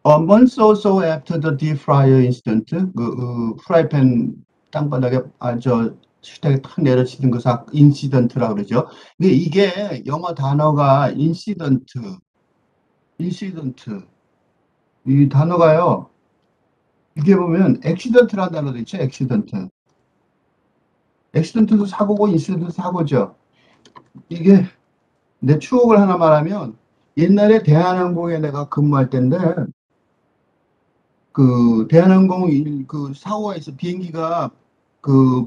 months or so after the deep fryer incident, 프라이팬 땅바닥에, 식탁에 탁 내려치는 인시던트라고 그러죠. 이게 영어 단어가 인시던트. 이 단어가요, 이게 보면 액시던트라는 단어도 있죠, 액시던트. 액시던트도 사고고, 인시던트도 사고죠. 이게 내 추억을 하나 말하면, 옛날에 대한항공에 내가 근무할 때인데, 대한항공 사고가 있어. 비행기가,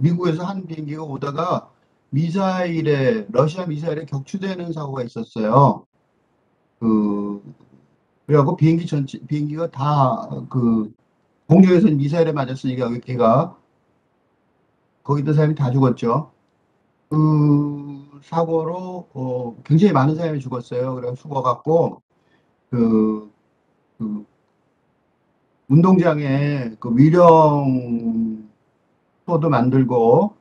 미국에서 한 비행기가 오다가 러시아 미사일에 격추되는 사고가 있었어요. 그, 그래갖고 비행기가 다, 공중에서 미사일에 맞았으니까 걔가, 거기 있던 사람이 다 죽었죠. 그 사고로, 굉장히 많은 사람이 죽었어요. 그래서 죽어갖고, 그, 그 운동장에 위령소도 만들고,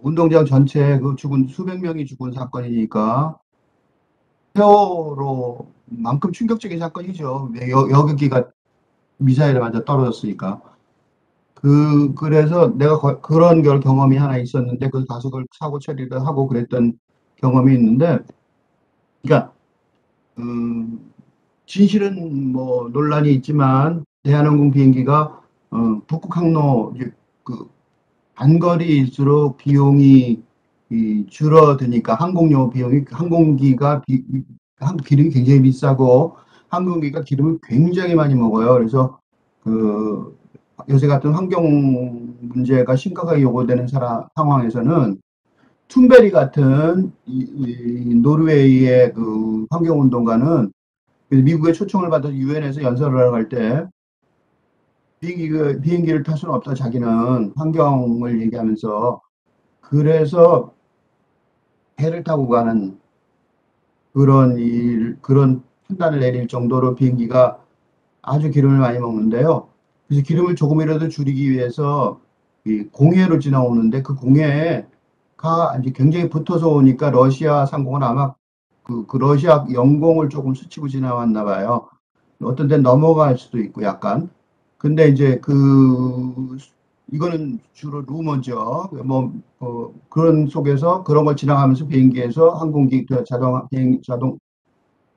운동장 전체 수백 명이 죽은 사건이니까, 세월호만큼 충격적인 사건이죠. 여객기가 미사일에 맞아 떨어졌으니까. 그래서 내가 그런 경험이 하나 있었는데, 가서 그걸 사고 처리를 하고 그랬던 경험이 있는데, 그러니까, 진실은 뭐 논란이 있지만, 대한항공 비행기가, 북극 항로, 이제 단거리일수록 비용이 줄어드니까 항공료 비용이 기름이 굉장히 비싸고 항공기가 기름을 굉장히 많이 먹어요. 그래서 그 요새 같은 환경 문제가 심각하게 요구되는 상황에서는 툰베리 같은 노르웨이의 환경운동가는 미국의 초청을 받아서 유엔에서 연설을 하러 갈 때 비행기를 탈 수는 없다. 자기는 환경을 얘기하면서 그래서 해를 타고 가는 그런 판단을 내릴 정도로 비행기가 아주 기름을 많이 먹는데요. 그래서 기름을 조금이라도 줄이기 위해서 이 공해로 지나오는데 그 공해가 이제 굉장히 붙어서 오니까 러시아 상공은 아마 러시아 영공을 조금 스치고 지나왔나 봐요. 어떤 데는 넘어갈 수도 있고 약간. 근데 이제 이거는 주로 루머죠. 그런 속에서 그런 걸 지나가면서 비행기에서 항공기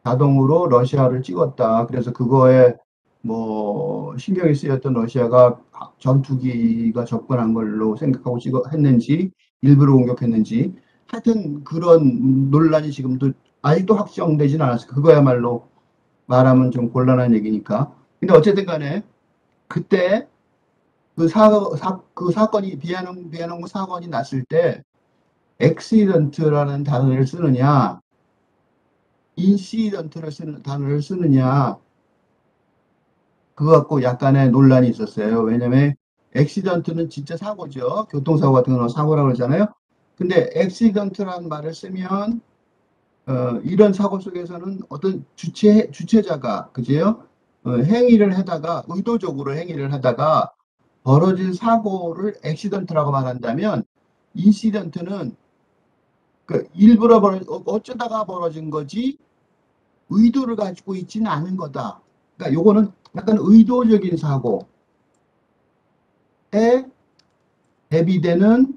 자동으로 러시아를 찍었다. 그래서 그거에 뭐 신경이 쓰였던 러시아가 전투기가 접근한 걸로 생각하고 했는지 일부러 공격했는지 하여튼 그런 논란이 지금도 아직도 확정되진 않았어요. 그거야말로 말하면 좀 곤란한 얘기니까. 근데 어쨌든 간에 그때 그 사건이 비아농 사건이 났을 때 엑시던트라는 단어를 쓰느냐 인시던트를 쓰는 단어를 쓰느냐 그거 갖고 약간의 논란이 있었어요. 왜냐면 엑시던트는 진짜 사고죠. 교통사고 같은 건 사고라고 그러잖아요. 근데 엑시던트라는 말을 쓰면 이런 사고 속에서는 어떤 주체자가 그제요 행위를 하다가 의도적으로 행위를 하다가 벌어진 사고를 엑시던트라고 말한다면 인시던트는 일부러 어쩌다가 벌어진 거지 의도를 가지고 있지는 않은 거다. 그러니까 요거는 약간 의도적인 사고에 대비되는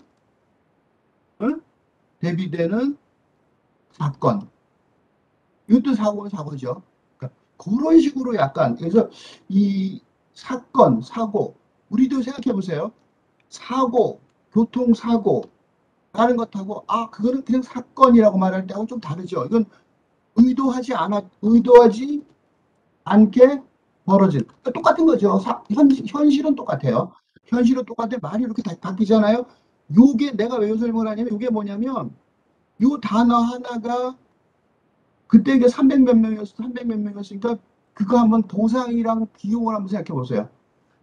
어? 대비되는 사건. 이것도 사고는 사고죠. 그러니까 그런 식으로 약간 그래서 이 사고 우리도 생각해 보세요. 사고, 교통사고 라는 것하고 그거는 그냥 사건이라고 말할 때하고 좀 다르죠. 이건 의도하지 않게 벌어진 똑같은 거죠. 현실은 똑같아요. 현실은 똑같은데 말이 이렇게 바뀌잖아요. 요게 내가 왜 설명을 하냐면 요게 뭐냐면 요 단어 하나가 그때 이게 300 몇 명이었으니까 그거 한번 보상이랑 비용을 한번 생각해 보세요.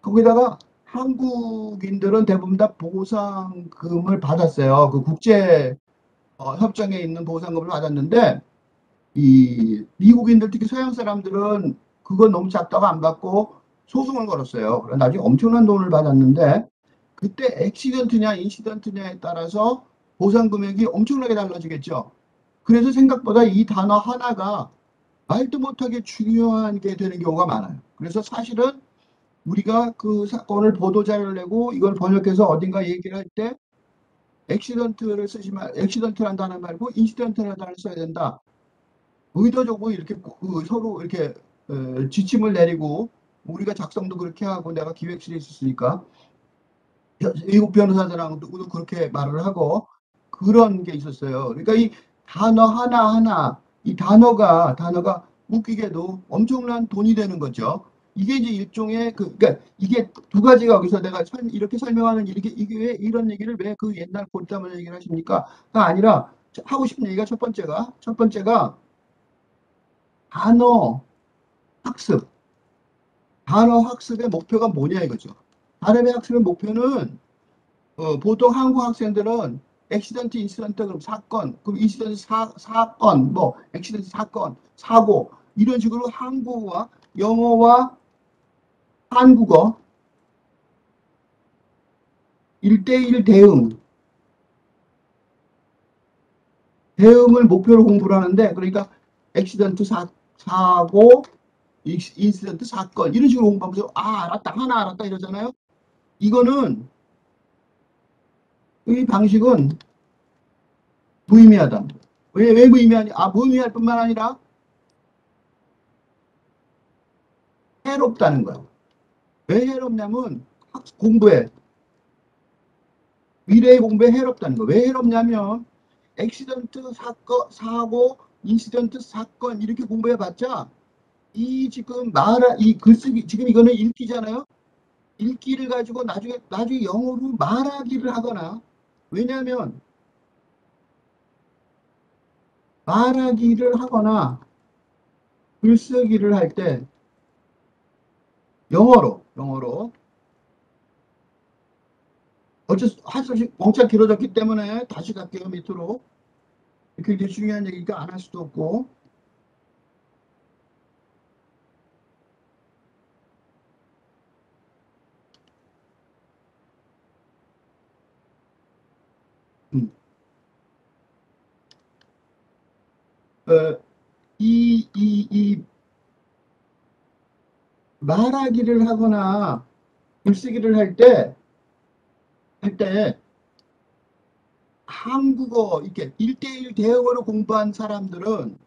거기다가 한국인들은 대부분 다 보상금을 받았어요. 그 국제 협정에 있는 보상금을 받았는데 이 미국인들 특히 서양 사람들은 그건 너무 작다고 안 받고 소송을 걸었어요. 그래 나중에 엄청난 돈을 받았는데 그때 액시던트냐 인시던트냐에 따라서 보상 금액이 엄청나게 달라지겠죠. 그래서 생각보다 이 단어 하나가 말도 못하게 중요한 게 되는 경우가 많아요. 그래서 사실은 우리가 그 사건을 보도자료를 내고 이걸 번역해서 어딘가 얘기를 할 때 액시던트를 쓰지 말, 액시던트란 단어 말고 인시던트라는 단어를 써야 된다. 의도적으로 이렇게 서로 이렇게 지침을 내리고 우리가 작성도 그렇게 하고 내가 기획실에 있었으니까 외국 변호사들하고도 그렇게 말을 하고 그런 게 있었어요. 그러니까 이 단어 하나하나 이 단어가 웃기게도 엄청난 돈이 되는 거죠. 이게 이제 일종의 그러니까 이게 두 가지가 여기서 내가 이렇게 설명하는 이게 왜 이런 얘기를 왜 그 옛날 고리타문 얘기를 하십니까?가 아니라 하고 싶은 얘기가 첫 번째가 단어 학습. 단어 학습의 목표가 뭐냐 이거죠. 단어의 학습의 목표는 보통 한국 학생들은 액시던트, 인시던트, 그럼 사건, 그럼 인시던트 사건, 뭐 액시던트 사건, 사고 이런 식으로 한국어와 영어와 한국어 1대1 대응을 목표로 공부를 하는데 그러니까 액시던트 사고, 인시던트 사건 이런 식으로 공부하면서 알았다 하나 알았다 이러잖아요. 이거는 이 방식은 무의미하다. 왜 무의미하냐? 무의미할 뿐만 아니라 해롭다는 거야. 왜 해롭냐면 공부에 미래의 공부에 해롭다는 거. 왜 해롭냐면 액시던트 사고, 인시던트 사건 이렇게 공부해봤자 이 지금 이 글쓰기 지금 이거는 읽기잖아요. 읽기를 가지고 나중에 영어로 말하기를 하거나 왜냐하면 말하기를 하거나 글쓰기를 할 때 영어로 할 수 없이 멍청 길어졌기 때문에 다시 갈게요 밑으로. 굉장히 중요한 얘기니까 안 할 수도 없고. 음. 어, 이 말하기를 하거나 글쓰기를 할 때 한국어 이렇게 1대1 대응어로 공부한 사람들은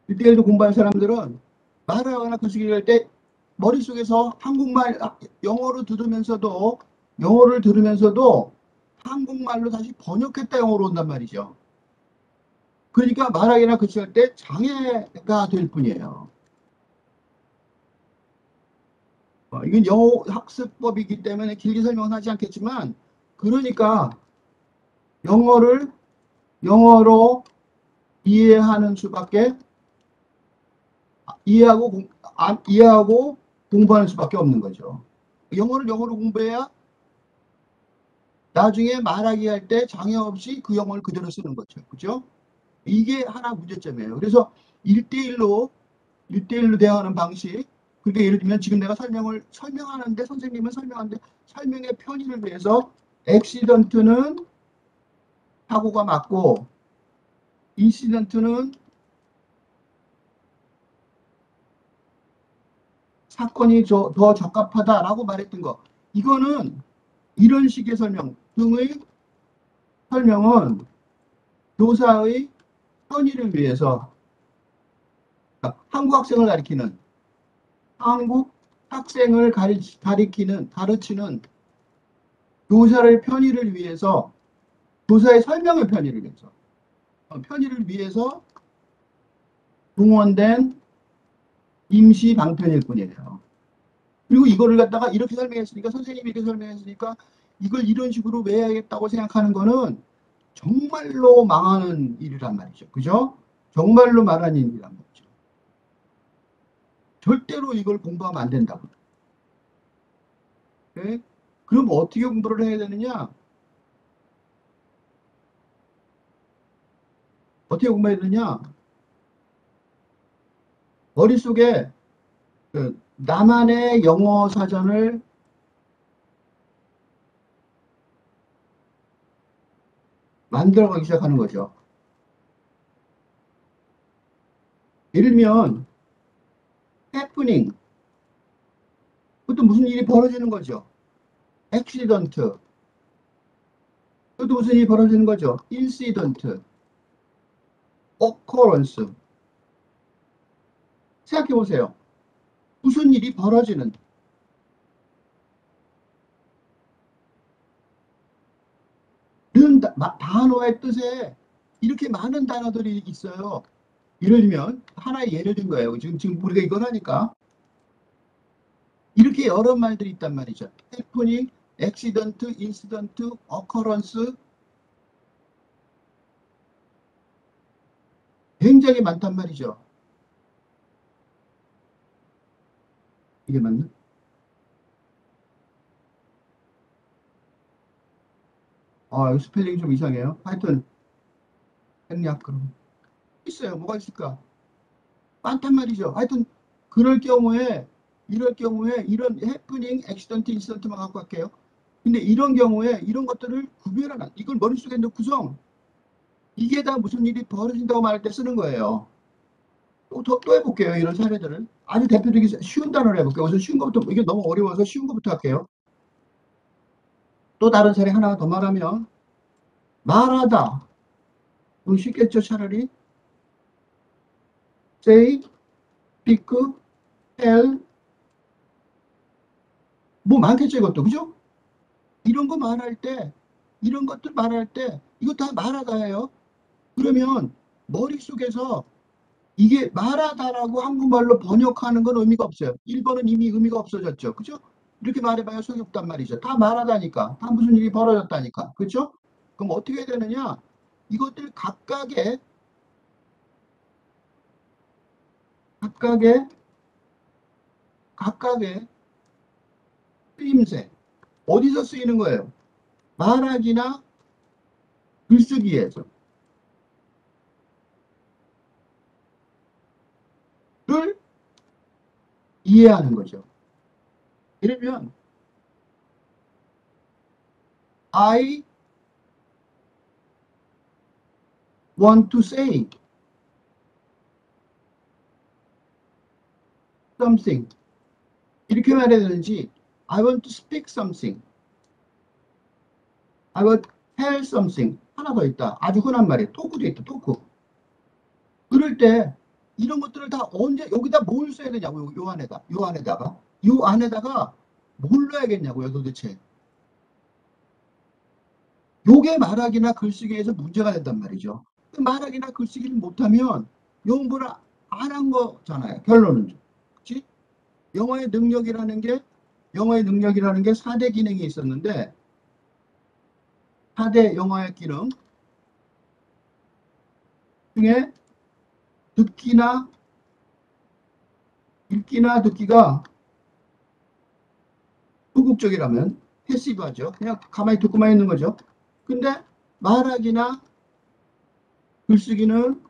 1대1로 공부한 사람들은 말을 하거나 글쓰기를 할 때 머릿속에서 한국말 영어를 들으면서도 한국말로 다시 번역했다 영어로 온단 말이죠. 그러니까 말하기나 글쓰기 때 장애가 될 뿐이에요. 이건 영어 학습법이기 때문에 길게 설명은 하지 않겠지만 그러니까 영어를 영어로 이해하는 수밖에 이해하고 이해하고 공부하는 수밖에 없는 거죠. 영어를 영어로 공부해야 나중에 말하기 할 때 장애 없이 그 영어를 그대로 쓰는 거죠. 그죠? 이게 하나 문제점이에요. 그래서 1대1로 1대1로 대화하는 방식. 그러니까 예를 들면 지금 내가 설명하는데 선생님은 설명하는데 설명의 편의를 위해서 액시던트는 사고가 맞고 인시던트는 사건이 더 적합하다라고 말했던 거. 이거는 이런 식의 설명은 교사의 편의를 위해서 한국 학생을 한국 학생을 가르치는 교사의 편의를 위해서 교사의 설명의 편의를 위해서 동원된 임시 방편일 뿐이에요. 그리고 이거를 갖다가 이렇게 설명했으니까 선생님이 이렇게 설명했으니까 이걸 이런 식으로 외워야겠다고 생각하는 거는 정말로 망하는 일이란 말이죠. 그죠? 정말로 망하는 일이란 말이죠. 절대로 이걸 공부하면 안 된다고. 네? 그럼 어떻게 공부를 해야 되느냐? 어떻게 공부해야 되느냐? 머릿속에 나만의 영어 사전을 만들어가기 시작하는 거죠. 예를 들면 happening. 그것도 무슨 일이 벌어지는 거죠. accident. 그것도 무슨 일이 벌어지는 거죠. incident. occurrence. 생각해 보세요. 무슨 일이 벌어지는. 이런 단어의 뜻에 이렇게 많은 단어들이 있어요. 예를 들면 하나의 예를 든 거예요. 지금 우리가 이걸 하니까 이렇게 여러 말들이 있단 말이죠. happening, accident, incident, occurrence 굉장히 많단 말이죠. 이게 맞나? 여기 스펠링이 좀 이상해요. 하여튼 생략 그럼 있어요. 뭐가 있을까? 많단 말이죠. 하여튼 그럴 경우에 이럴 경우에 이런 happening, accident, incident만 갖고 갈게요. 근데 이런 경우에 이런 것들을 구별하는 이걸 머릿속에 있는 구성 이게 다 무슨 일이 벌어진다고 말할 때 쓰는 거예요. 또 해볼게요. 이런 사례들을 아주 대표적인 쉬운 단어를 해볼게요. 우선 쉬운 것부터 이게 너무 어려워서 쉬운 것부터 할게요. 또 다른 사례 하나 더 말하면 말하다 좀 쉽겠죠. 차라리 say, speak, tell 뭐 많겠죠. 이것도 그죠? 이런 거 말할 때 이런 것들 말할 때 이거 다 말하다예요. 그러면 머릿속에서 이게 말하다라고 한국말로 번역하는 건 의미가 없어요. 1번은 이미 의미가 없어졌죠. 그죠? 이렇게 말해봐야 소용이 없단 말이죠. 다 말하다니까. 다 무슨 일이 벌어졌다니까. 그죠? 그럼 어떻게 해야 되느냐? 이것들 각각의 쓰임새. 어디서 쓰이는 거예요? 말하기나 글쓰기에서. 를 이해하는 거죠. 예를 들면 I want to say something. 이렇게 말해야 되는지 I want to speak something. I want to tell something. 하나 더 있다. 아주 흔한 말이에요. 토크도 있다. 토크. 그럴 때 이런 것들을 다 언제 여기다 뭘 써야 되냐고요. 요 안에다가 뭘 넣어야겠냐고요. 도대체. 요게 말하기나 글쓰기에서 문제가 된단 말이죠. 말하기나 글쓰기를 못하면 영어를 안 한 거잖아요. 결론은. 그치? 영어의 능력이라는 게 4대 기능이 있었는데 4대 영어의 기능 중에 읽기나 듣기가 소극적이라면 패시브하죠. 그냥 가만히 듣고만 있는 거죠. 근데 말하기나 글쓰기는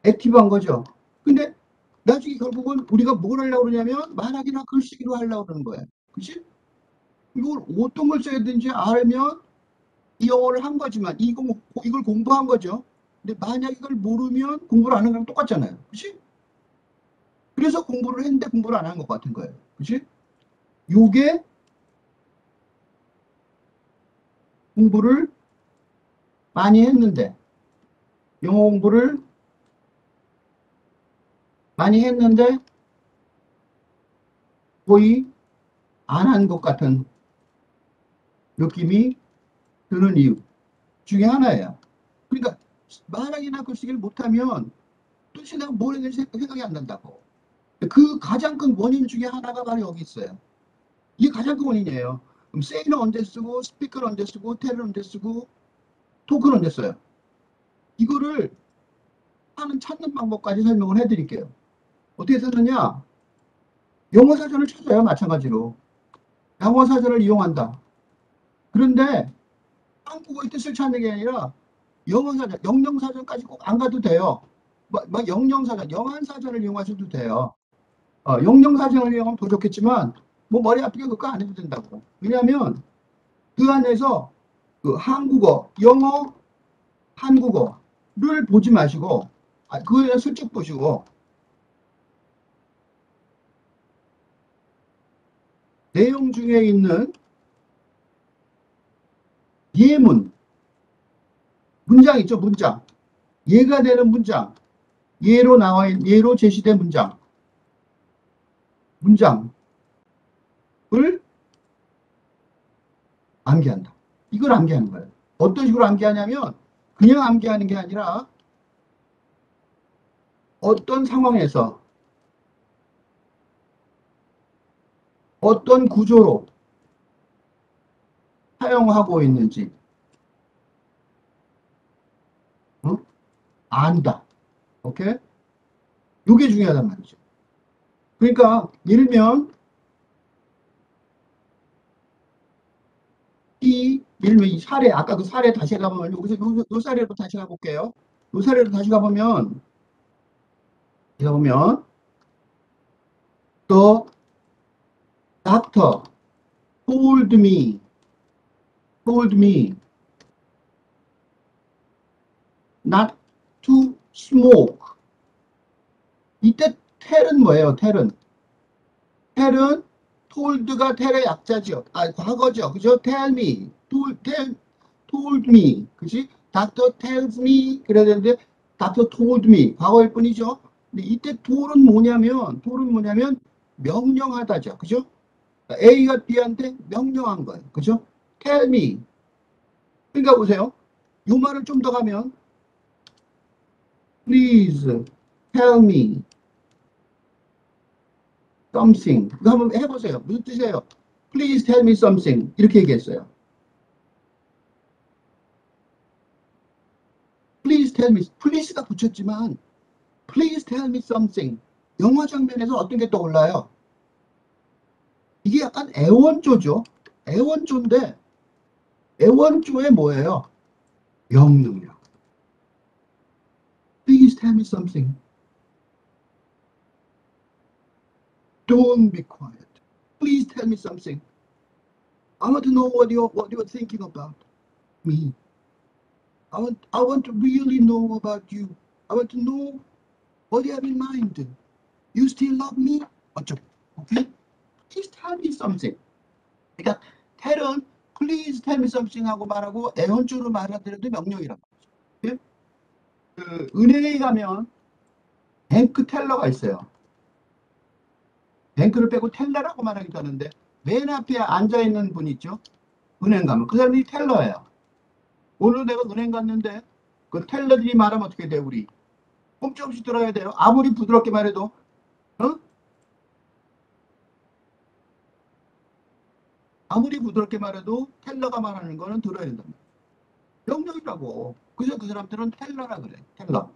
액티브한 거죠. 근데 나중에 결국은 우리가 뭘 하려고 그러냐면 말하기나 글쓰기로 하려고 그러는 거예요. 그치? 이걸 어떤 걸 써야 되는지 알면 이 영어를 한 거지만 이걸 공부한 거죠. 근데 만약 이걸 모르면 공부를 안 한 거랑 똑같잖아요. 그치? 그래서 공부를 했는데 공부를 안 한 것 같은 거예요. 그치? 요게 공부를 많이 했는데 영어 공부를 많이 했는데 거의 안 한 것 같은 느낌이 드는 이유 중에 하나예요. 그러니까 말하기나 글쓰기를 못하면 도대체 내가 뭘 했는지 생각이 안 난다고. 그 가장 큰 원인 중에 하나가 바로 여기 있어요. 이게 가장 큰 원인이에요. 그럼 say는 언제 쓰고 speak는 언제 쓰고 tell은 언제 쓰고 talk는 언제 써요. 이거를 찾는 방법까지 설명을 해드릴게요. 어떻게 쓰느냐? 영어 사전을 찾아요. 마찬가지로. 영어 사전을 이용한다. 그런데 한국어의 뜻을 찾는 게 아니라 영어 사전, 영영 사전까지 꼭 안 가도 돼요. 막 영영 사전, 영한 사전을 이용하셔도 돼요. 영영 사전을 이용하면 더 좋겠지만 뭐 머리 아프게 그거 안 해도 된다고. 왜냐하면 그 안에서 그 한국어, 영어, 한국어를 보지 마시고 그냥 슬쩍 보시고 내용 중에 있는 예문, 문장 있죠, 문장. 예가 되는 문장, 예로 제시된 문장을 암기한다. 이걸 암기하는 거예요. 어떤 식으로 암기하냐면 그냥 암기하는 게 아니라 어떤 상황에서 어떤 구조로 사용하고 있는지 어? 안다. 오케이? 이게 중요하단 말이죠. 그러니까 예를 들면 예를 들면 이 사례 아까 그 사례 다시 가보면 여기서 요 사례로 다시 가볼게요. 요 사례로 다시 가보면 The doctor told me not to smoke. 이때 tell은 뭐예요? tell은 told가 tell의 약자죠. 과거죠. 그죠? told me. 그지? doctor tells me. 그래야 되는데 doctor told me. 과거일 뿐이죠. 근데 이때 told은 뭐냐면 명령하다죠. 그죠? A가 B한테 명령한 거예요. 그죠? tell me. 그러니까 보세요. 이 말을 좀 더 가면 please tell me something. 이거 한번 해보세요. 무슨 뜻이에요? Please tell me something. 이렇게 얘기했어요. Please tell me. Please가 붙였지만 Please tell me something. 영화 장면에서 어떤 게 떠올라요? 이게 약간 애원조죠. 애원조인데 애원조에 뭐예요? 명령력. Please tell me something. Don't be quiet. Please tell me something. I want to know what you're thinking about me. I want to really know about you. I want to know what you have in mind. You still love me? 어쩌고. Okay? Please tell me something. 그러니까 tell은 please tell me something 하고 말하고 애원조로 말하더라도 명령이란 말이죠. 그 은행에 가면 뱅크 텔러가 있어요. 뱅크를 빼고 텔러라고 말하기도 하는데 맨 앞에 앉아있는 분 있죠. 은행 가면 그 사람이 텔러예요. 오늘 내가 은행 갔는데 그 텔러들이 말하면 어떻게 돼요? 우리 꼼짝없이 들어야 돼요. 아무리 부드럽게 말해도 어? 아무리 부드럽게 말해도 텔러가 말하는 거는 들어야 된다. 명령이라고. 그래서 그 사람들은 텔러라 그래. 텔러.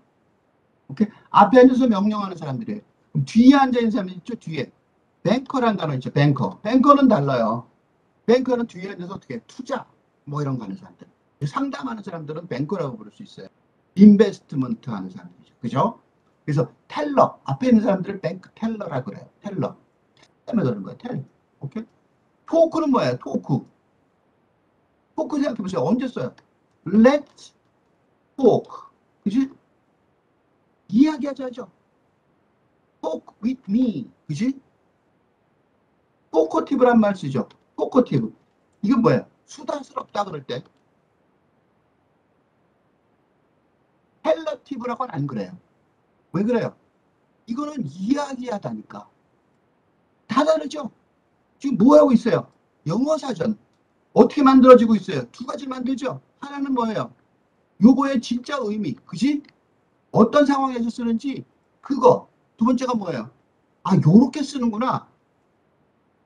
오케이? 앞에 앉아서 명령하는 사람들이에요. 그럼 뒤에 앉아있는 사람이 있죠. 뒤에. 뱅커라는 단어 있죠. 뱅커. 뱅커는 달라요. 뱅커는 뒤에 앉아서 어떻게 투자 뭐 이런 거 하는 사람들. 상담하는 사람들은 뱅커라고 부를 수 있어요. 인베스트먼트 하는 사람들이죠. 그죠? 그래서 텔러. 앞에 있는 사람들을 뱅크 텔러라 그래요. 텔러. 때문에 그러는 거예요. 텔러. 오케이? 토크는 뭐예요? 토크 생각해보세요. 언제 써요? Let's talk. 그지? 이야기하자죠. Talk with me. 그지? 토커티브란 말 쓰죠. 토커티브. 이건 뭐예요? 수다스럽다 그럴 때. 텔러티브라고는 안 그래요. 왜 그래요? 이거는 이야기하다니까. 다 다르죠? 지금 뭐 하고 있어요? 영어 사전. 어떻게 만들어지고 있어요? 두 가지 만들죠? 하나는 뭐예요? 요거의 진짜 의미. 그지? 어떤 상황에서 쓰는지 그거. 두 번째가 뭐예요? 아, 요렇게 쓰는구나.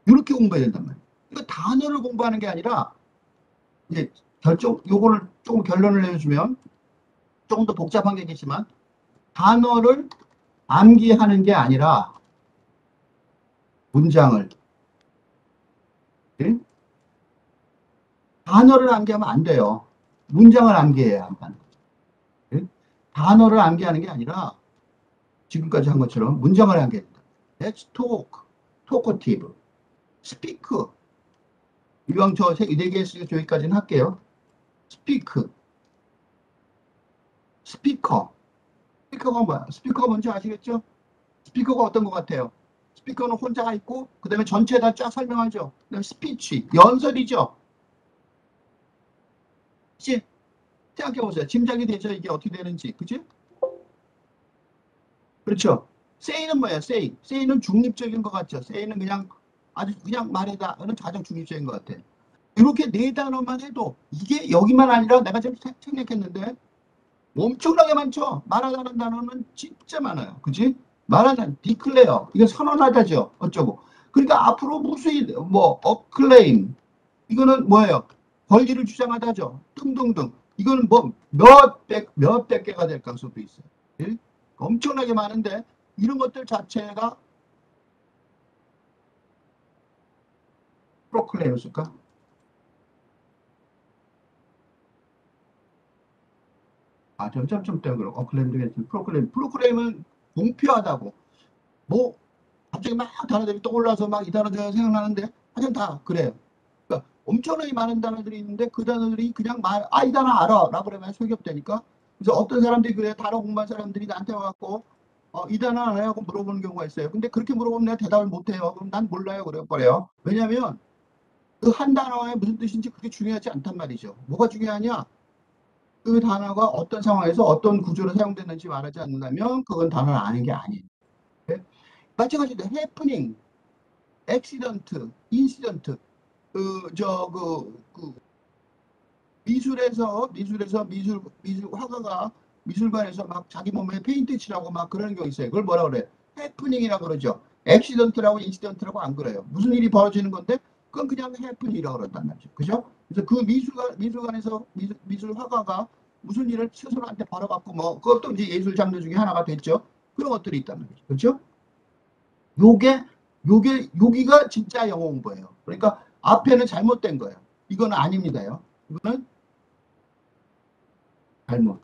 요렇게 공부해야 된단 말이에요. 이거 단어를 공부하는 게 아니라 이제 요거를 조금 결론을 내주면 조금 더 복잡한 게 있겠지만 단어를 암기하는 게 아니라 문장을 예? 단어를 암기하면 안 돼요. 문장을 암기해야 한다. 예? 단어를 암기하는 게 아니라 지금까지 한 것처럼 문장을 암기해야 된다. Let's talk, talkative, speak. 이왕 저 4개 했으니까 여기까지는 할게요. speak, 스피커. 스피커가 뭐야? 스피커가 뭔지 아시겠죠? 스피커가 어떤 것 같아요? 스피커는 혼자 있고 그다음에 전체 다 쫙 설명하죠. 그다음에 스피치, 연설이죠. 혹시 생각해 보세요. 짐작이 되죠? 이게 어떻게 되는지. 그치? 그렇죠. say는 뭐예요? say는 중립적인 것 같죠. say는 그냥 아주 그냥 말이다. 그는 가장 중립적인 것 같아. 이렇게 네 단어만 해도 이게 여기만 아니라 내가 지금 생략했는데 엄청나게 많죠. 말하다는 단어는 진짜 많아요. 그지? 말하는 declare 이거 선언하다죠. 어쩌고. 그러니까 앞으로 무수히 뭐 acclaim 이거는 뭐예요? 권리를 주장하다죠. 등등등. 이거는 뭐 몇백 개가 될 가능성도 있어요. 예? 엄청나게 많은데 이런 것들 자체가 프로클레임일까? 아, 점점점 때문에 그런 어클레임도 괜찮 프로클레임은 공표하다고. 뭐 갑자기 막 단어들이 떠올라서 막 이 단어들 생각나는데 하여튼 다 그래요. 그러니까 엄청나게 많은 단어들이 있는데 그 단어들이 그냥 이 단어 알아. 라고 그러면 소용이 없다니까. 그래서 어떤 사람들이 그래, 단어 공부한 사람들이 나한테 와갖고, 이 단어 알아요? 하고 물어보는 경우가 있어요. 근데 그렇게 물어보면 내가 대답을 못해요. 그럼 난 몰라요. 그래요. 왜냐면 그 한 단어의 무슨 뜻인지 그게 중요하지 않단 말이죠. 뭐가 중요하냐? 그 단어가 어떤 상황에서 어떤 구조로 사용됐는지 말하지 않는다면 그건 단어를 아는 게 아니에요. 네? 마찬가지로 happening, accident, incident, 미술에서 미술 화가가 미술관에서 막 자기 몸에 페인트 칠하고 막 그러는 경우 있어요. 그걸 뭐라 그래? 해프닝이라고 그러죠. 액시던트라고 인시던트라고 안 그래요. 무슨 일이 벌어지는 건데 그건 그냥 해프닝이라고 그런단 말이죠. 그죠? 그래서 그 미술관에서 미술 화가가 무슨 일을 스스로한테 벌어갖고 뭐 그것도 이제 예술 장르 중에 하나가 됐죠. 그런 것들이 있단 말이죠. 그렇죠? 요게 여기가 진짜 영어 공부예요. 그러니까 앞에는 잘못된 거예요. 이거는 아닙니다요. 이거는 잘못.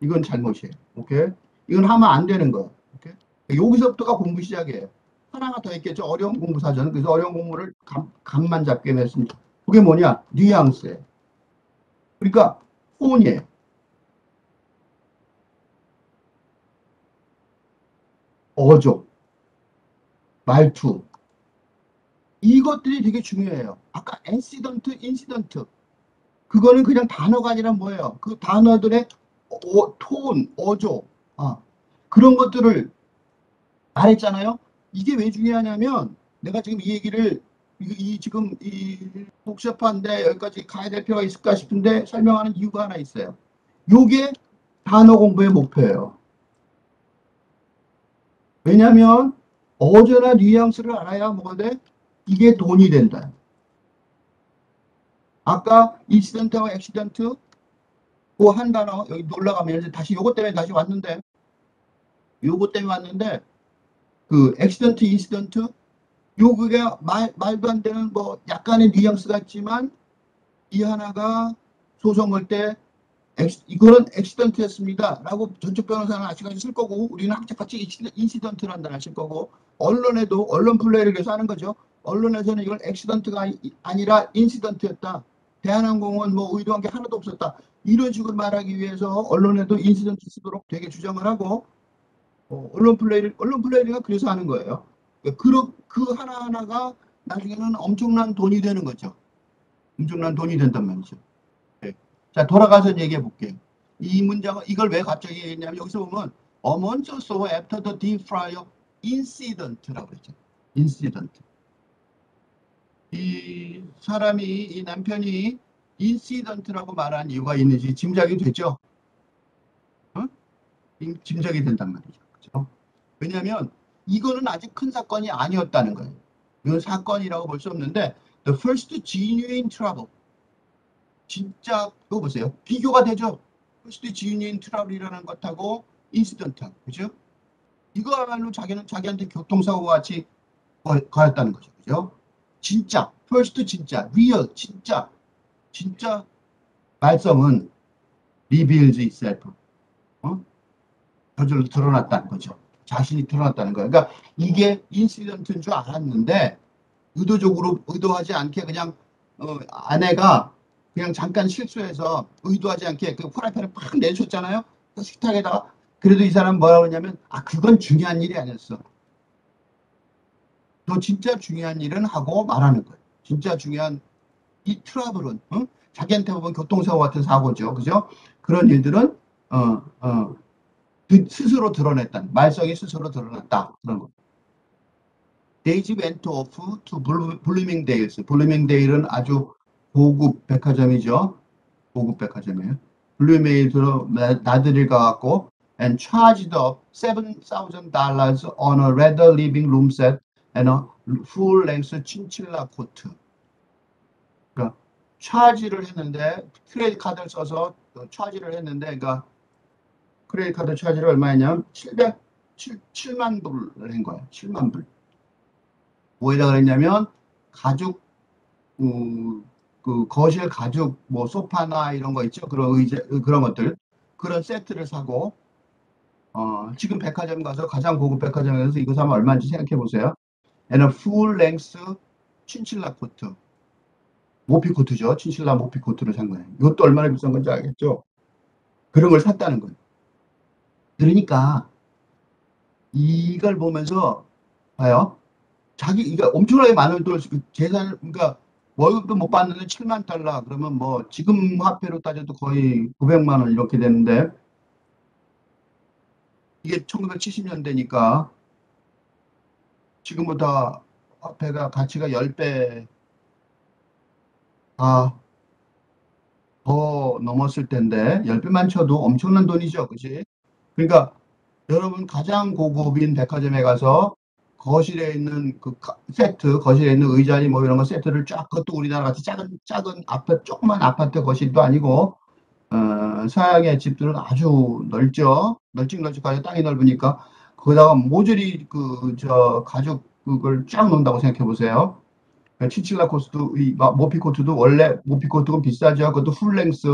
이건 잘못이에요. 오케이? 이건 하면 안 되는 거예요. 오케이? 여기서부터가 공부 시작이에요. 하나가 더 있겠죠. 어려운 공부 사전. 그래서 어려운 공부를 감만 잡게 했습니다. 그게 뭐냐? 뉘앙스예요. 그러니까 톤이에요. 어조, 말투. 이것들이 되게 중요해요. 아까 인시던트, 인시던트. 그거는 그냥 단어가 아니라 뭐예요? 그 단어들의 톤, 어조, 그런 것들을 말했잖아요. 이게 왜 중요하냐면 내가 지금 이 얘기를 지금 이 복잡한데 여기까지 가야 될 필요가 있을까 싶은데 설명하는 이유가 하나 있어요. 요게 단어 공부의 목표예요. 왜냐하면 어조나 뉘앙스를 알아야 뭐가 돼? 이게 돈이 된다. 아까 인시던트와 액시던트 그 한 단어 여기 올라가면 이제 다시 요것 때문에 다시 왔는데 요것 때문에 왔는데 그 액시던트, 인시던트 요그가 말도 안 되는 뭐 약간의 뉘앙스 같지만 이 하나가 소송 걸 때 이거는 액시던트였습니다. 라고 전적 변호사는 아직까지 쓸 거고 우리는 학자같이 인시던트란 단어를 쓸 거고 언론에도 언론 플레이를 계속 하는 거죠. 언론에서는 이걸 액시던트가 아니라 인시던트였다. 대한항공은 뭐 의도한 게 하나도 없었다. 이런 식으로 말하기 위해서 언론에도 인시던트 쓰도록 되게 주장을 하고 언론 플레이가 그래서 하는 거예요. 그 하나하나가 나중에는 엄청난 돈이 되는 거죠. 엄청난 돈이 된단 말이죠. 네. 자, 돌아가서 얘기해 볼게요. 이 문장은 이걸 왜 갑자기 했냐면 여기서 보면 a month or so after the deep fryer incident라고 그랬죠. incident. 이 남편이 incident라고 말한 이유가 있는지 짐작이 되죠? 어? 짐작이 된단 말이죠. 그렇죠? 왜냐하면 이거는 아직 큰 사건이 아니었다는 거예요. 이건 사건이라고 볼 수 없는데 the first genuine trouble 진짜 그거 보세요. 비교가 되죠. first genuine trouble이라는 것하고 인시던트하고 그죠? 이거야말로 자기한테 교통사고가 같이 거였다는 거죠. 그죠? 진짜 first 진짜 real 진짜 말썽은 reveals itself 저절로 드러났다는 거죠. 자신이 드러났다는 거예요. 그러니까 이게 인시던트인 줄 알았는데 의도하지 않게 그냥 아내가 그냥 잠깐 실수해서 의도하지 않게 그 프라이팬을 팍 내줬잖아요. 그 식탁에다가 그래도 이 사람 뭐라고 그러냐면 그건 중요한 일이 아니었어. 너 진짜 중요한 일은 하고 말하는 거예요. 진짜 중요한 이 트러블은, 응? 자기한테 보면 교통사고 같은 사고죠. 그죠? 그런 일들은, 어, 어, 스스로 드러냈다. 말썽이 스스로 드러났다. 그런 거. Daisy went off to Bloomingdale's. 블루밍데일은 아주 고급 백화점이죠. 고급 백화점이에요. 블루메일로 나들이를 가갖고 and charged up $7,000 on a leather living room set and a full-length chinchilla coat. 그러니까 차지를 했는데 크레딧 카드를 써서 차지를 했는데 그러니까 크레딧 카드 차지를 얼마였냐면 7만 불을 한 거예요. 7만 불. 뭐에다 그랬냐면 가죽 그 거실 가죽 뭐 소파나 이런 거 있죠. 그런 의자 그런 것들 그런 세트를 사고 지금 백화점 가서 가장 고급 백화점에 가서 이거 사면 얼마인지 생각해 보세요. And a full length 친칠라 코트. 모피 코트죠. 친칠라 모피 코트를 산 거예요. 이것도 얼마나 비싼 건지 알겠죠? 그런 걸 샀다는 거예요. 그러니까 이걸 보면서 봐요. 자기 이거 엄청나게 많은 돈 재산 그러니까 월급도 못 받는데 7만 달러 그러면 뭐 지금 화폐로 따져도 거의 900만 원 이렇게 되는데 이게 1970년대니까 지금보다 화폐가 가치가 10배 아, 더 넘었을 텐데 10배만 쳐도 엄청난 돈이죠. 그치? 그러니까 여러분 가장 고급인 백화점에 가서 거실에 있는 그 세트, 거실에 있는 의자니 뭐 이런 거 세트를 쫙 그것도 우리나라 같이 작은 아파트, 조그만 아파트 거실도 아니고 서양의 집들은 아주 넓죠. 널찍널찍하게 땅이 넓으니까 거기다가 모조리 그 저 가죽 그걸 쫙 놓는다고 생각해 보세요. 치칠라 코스도 이 모피 코트도 원래 모피 코트가 비싸죠. 그것도 풀 랭스,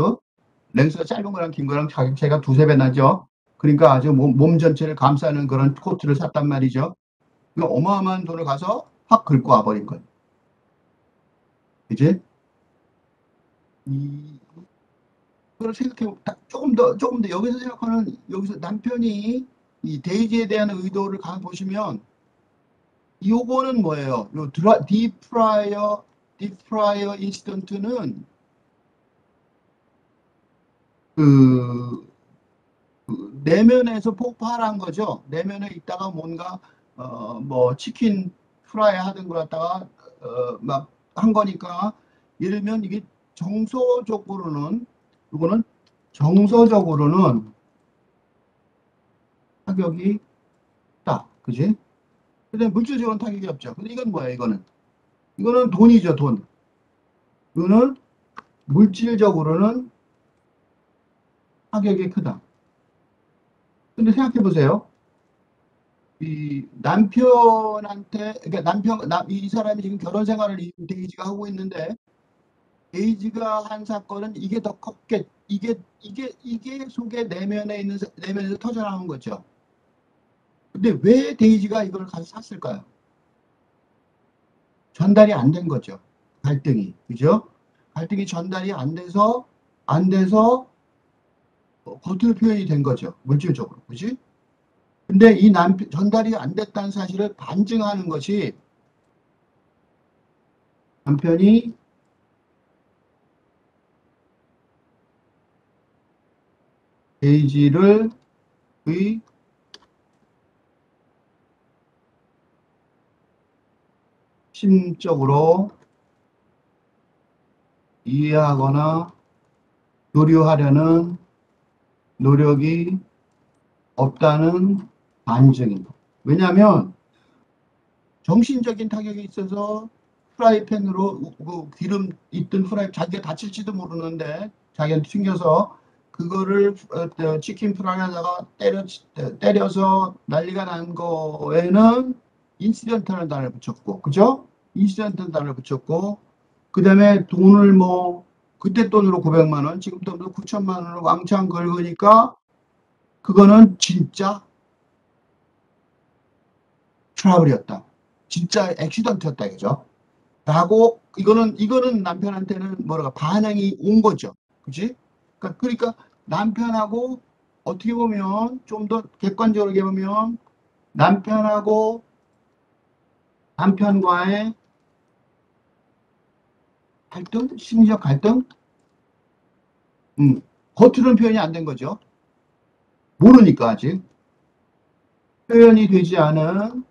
랭스가 짧은 거랑 긴 거랑 차이가 두세 배 나죠. 그러니까 아주 몸 전체를 감싸는 그런 코트를 샀단 말이죠. 그 어마어마한 돈을 가서 확 긁고 와버린 거예요. 이제 이 그걸 생각해 조금 더 여기서 생각하는 여기서 남편이 이 데이지에 대한 의도를 가 보시면 요거는 뭐예요? 요 딥프라이어 인시던트는 그, 그 내면에서 폭발한 거죠. 내면에 있다가 뭔가 뭐 치킨 프라이 하던 거 갖다가 막 한 거니까 예를 들면 이게 정서적으로는 이거는 정서적으로는 타격이 있다. 그지? 근데 물질적으로는 타격이 없죠. 근데 이건 뭐야, 이거는 돈이죠, 돈. 이거는 물질적으로는 타격이 크다. 근데 생각해 보세요. 이 남편한테, 그러니까 이 사람이 지금 결혼 생활을 이 데이지가 하고 있는데, 데이지가 한 사건은 이게 더 컸겠, 이게 속에 내면에서 터져나온 거죠. 근데 왜 데이지가 이걸 가서 샀을까요? 전달이 안 된 거죠. 갈등이. 그죠? 갈등이 전달이 안 돼서 겉으로 표현이 된 거죠. 물질적으로. 그지? 근데 이 전달이 안 됐다는 사실을 반증하는 것이 남편이 데이지를 의 심적으로 이해하거나 교류하려는 노력이 없다는 반증입니다. 왜냐하면 정신적인 타격이 있어서 프라이팬으로 그 기름 있던 자기가 다칠지도 모르는데 자기한테 튕겨서 그거를 치킨 프라이에다가 때려서 난리가 난 거에는 인시던트라는 단어를 붙였고 그죠? 인시던트라는 단어를 붙였고 그 다음에 돈을 뭐 그때 돈으로 900만 원 지금 돈으로 9천만 원을 왕창 긁으니까 그거는 진짜 트러블이었다. 진짜 액시던트였다 이거죠. 라고 이거는 남편한테는 뭐랄까 반응이 온 거죠. 그지? 그러니까 남편하고 어떻게 보면 좀 더 객관적으로 보면 남편하고 남편과의 갈등? 심리적 갈등? 겉으로는 표현이 안 된 거죠. 모르니까 아직. 표현이 되지 않은,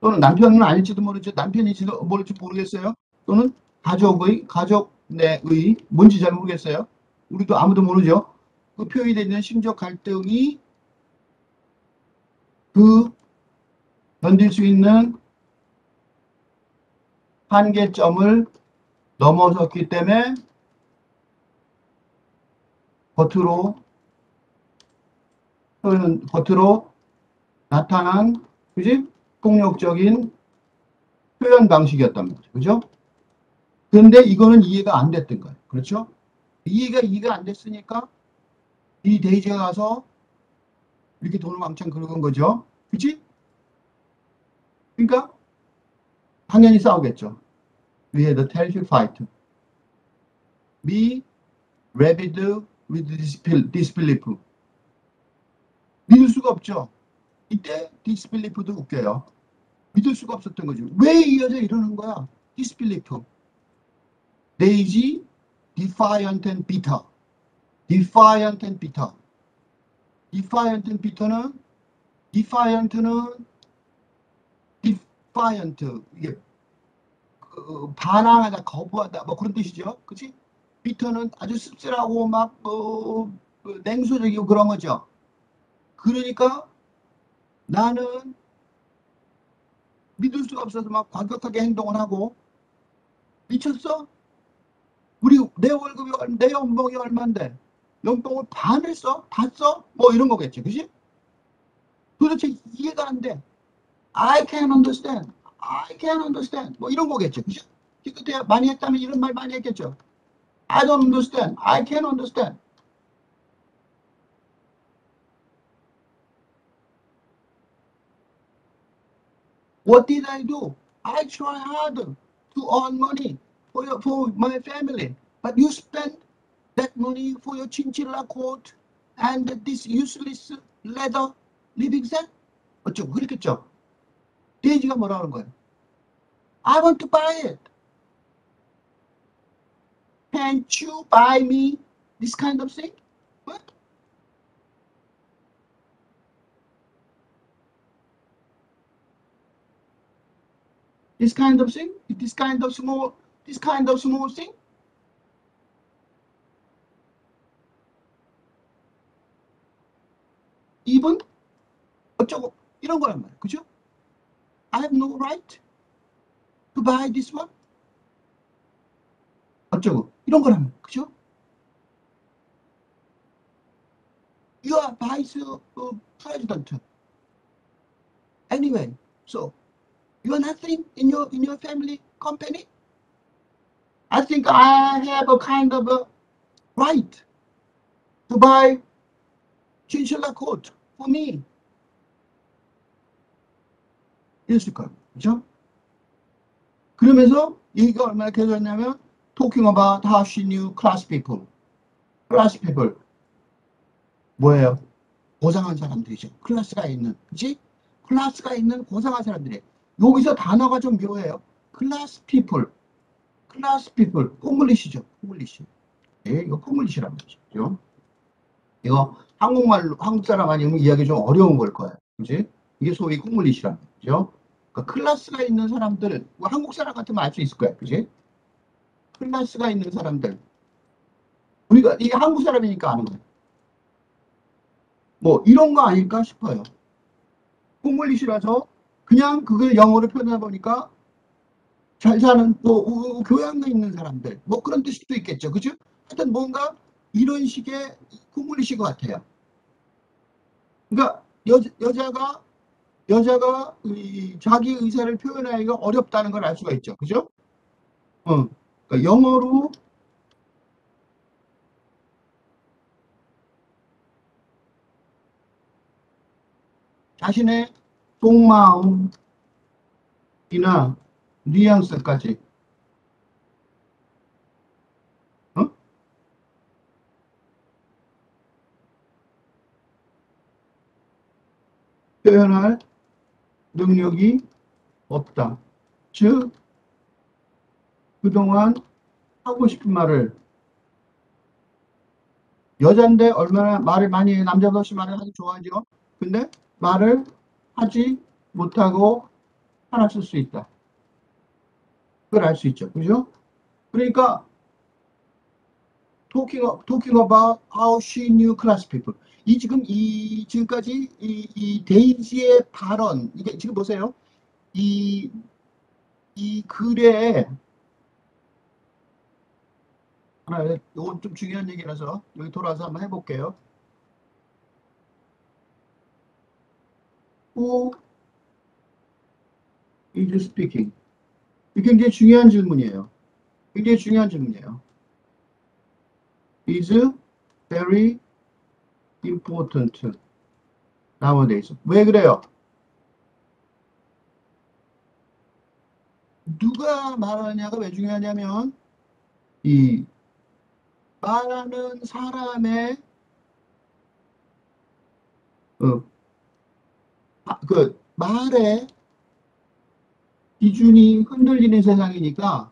또는 남편은 아닐지도 모르죠. 남편인지도 모를지 모르겠어요. 또는 가족 내의, 뭔지 잘 모르겠어요. 우리도 아무도 모르죠. 그 표현이 되는 심적 갈등이 그 견딜 수 있는 한계점을 넘어섰기 때문에 겉으로, 겉으로 나타난, 그지? 폭력적인 표현 방식이었단 말이죠. 그죠? 그런데 이거는 이해가 안 됐던 거예요. 그렇죠? 이해가 안 됐으니까 이 데이지가 가서 이렇게 돈을 왕창 긁은 거죠. 그치? 그러니까 당연히 싸우겠죠. We had a terrific fight. Me, rabid with disbelief. 믿을 수가 없죠. 이때 disbelief도 웃겨요. 믿을 수가 없었던 거죠. 왜 이 여자 이러는 거야? disbelief. Daisy, defiant and bitter. defiant and bitter. defiant and bitter는 defiant는 defiant 이게 반항하다, 거부하다, 뭐 그런 뜻이죠. 그치? 비터는 아주 씁쓸하고 막, 냉소적이고 그런 거죠. 그러니까 나는 믿을 수가 없어서 막 과격하게 행동을 하고, 미쳤어? 내 월급이, 내 연봉이 얼만데, 연봉을 반을 써? 다 써? 뭐 이런 거겠지. 그치? 도대체 이해가 안 돼. I can't understand. I can't understand. 뭐 이런 거겠죠. 그치? 그때 많이 했다면 이런 말 많이 했겠죠. I don't understand. I can't understand. What did I do? I try hard to earn money for my family, but you spend that money for your chinchilla coat and this useless leather living set? 어쩌고 그랬겠죠. 데이지가 뭐라는 거예요? I want to buy it. Can't you buy me this kind of thing? What? This kind of thing? This kind of small thing? Even? 어쩌고 이런 거란 말이에요. 그죠? I have no right to buy this one? 어쩌고 이런 거란 말이에요. 그죠? You are vice president anyway. So you are nothing in your family company. I think I have a kind of a right to buy chinchilla coat for me. 이랬을 거예요. 그죠? 그러면서 얘기가 얼마나 계속했냐면 talking about how she knew class people. class people 뭐예요? 고상한 사람들이죠. 클래스가 있는, 그치? 클래스가 있는 고상한 사람들이. 여기서 단어가 좀 묘해요. 클래스 피플, 클래스 피플, 콩글리시죠. 콩글리시. 예, 이거 콩글리시란 말이죠. 이거 한국말로, 한국 사람 아니면 이야기 좀 어려운 걸 거예요. 그지? 이게 소위 콩글리시란 말이죠. 그러니까 클래스가 있는 사람들은, 뭐 한국 사람 같으면 알 수 있을 거야. 그지? 클래스가 있는 사람들. 우리가, 이게 한국 사람이니까 아는 거예요. 뭐, 이런 거 아닐까 싶어요. 콩글리시라서 그냥 그걸 영어로 표현해 보니까 잘 사는 또 교양이 있는 사람들 뭐 그런 뜻일 수도 있겠죠. 그죠? 하여튼 뭔가 이런 식의 콩글리시 것 같아요. 그러니까 여자가 자기 의사를 표현하기가 어렵다는 걸 알 수가 있죠. 그죠? 그러니까 영어로 자신의 속마음이나 뉘앙스까지 어? 표현할 능력이 없다. 즉, 그동안 하고 싶은 말을, 여잔데 얼마나 말을 많이 해. 남자도 없이 말을 하기 좋아하죠. 근데 말을 하지 못하고 살았을 수 있다. 그걸 알 수 있죠. 그죠? 그러니까, talking about how she knew class people. 지금까지 이 데이지의 발언, 이게 지금 보세요. 이, 이 글에, 이건 좀 중요한 얘기라서 여기 돌아와서 한번 해볼게요. Who is speaking? 이게 굉장히 중요한 질문이에요. 굉장히 중요한 질문이에요. is very important nowadays. 왜 그래요? 누가 말하느냐가 왜 중요하냐면, 이 말하는 사람의 어, 그 말의 기준이 흔들리는 세상이니까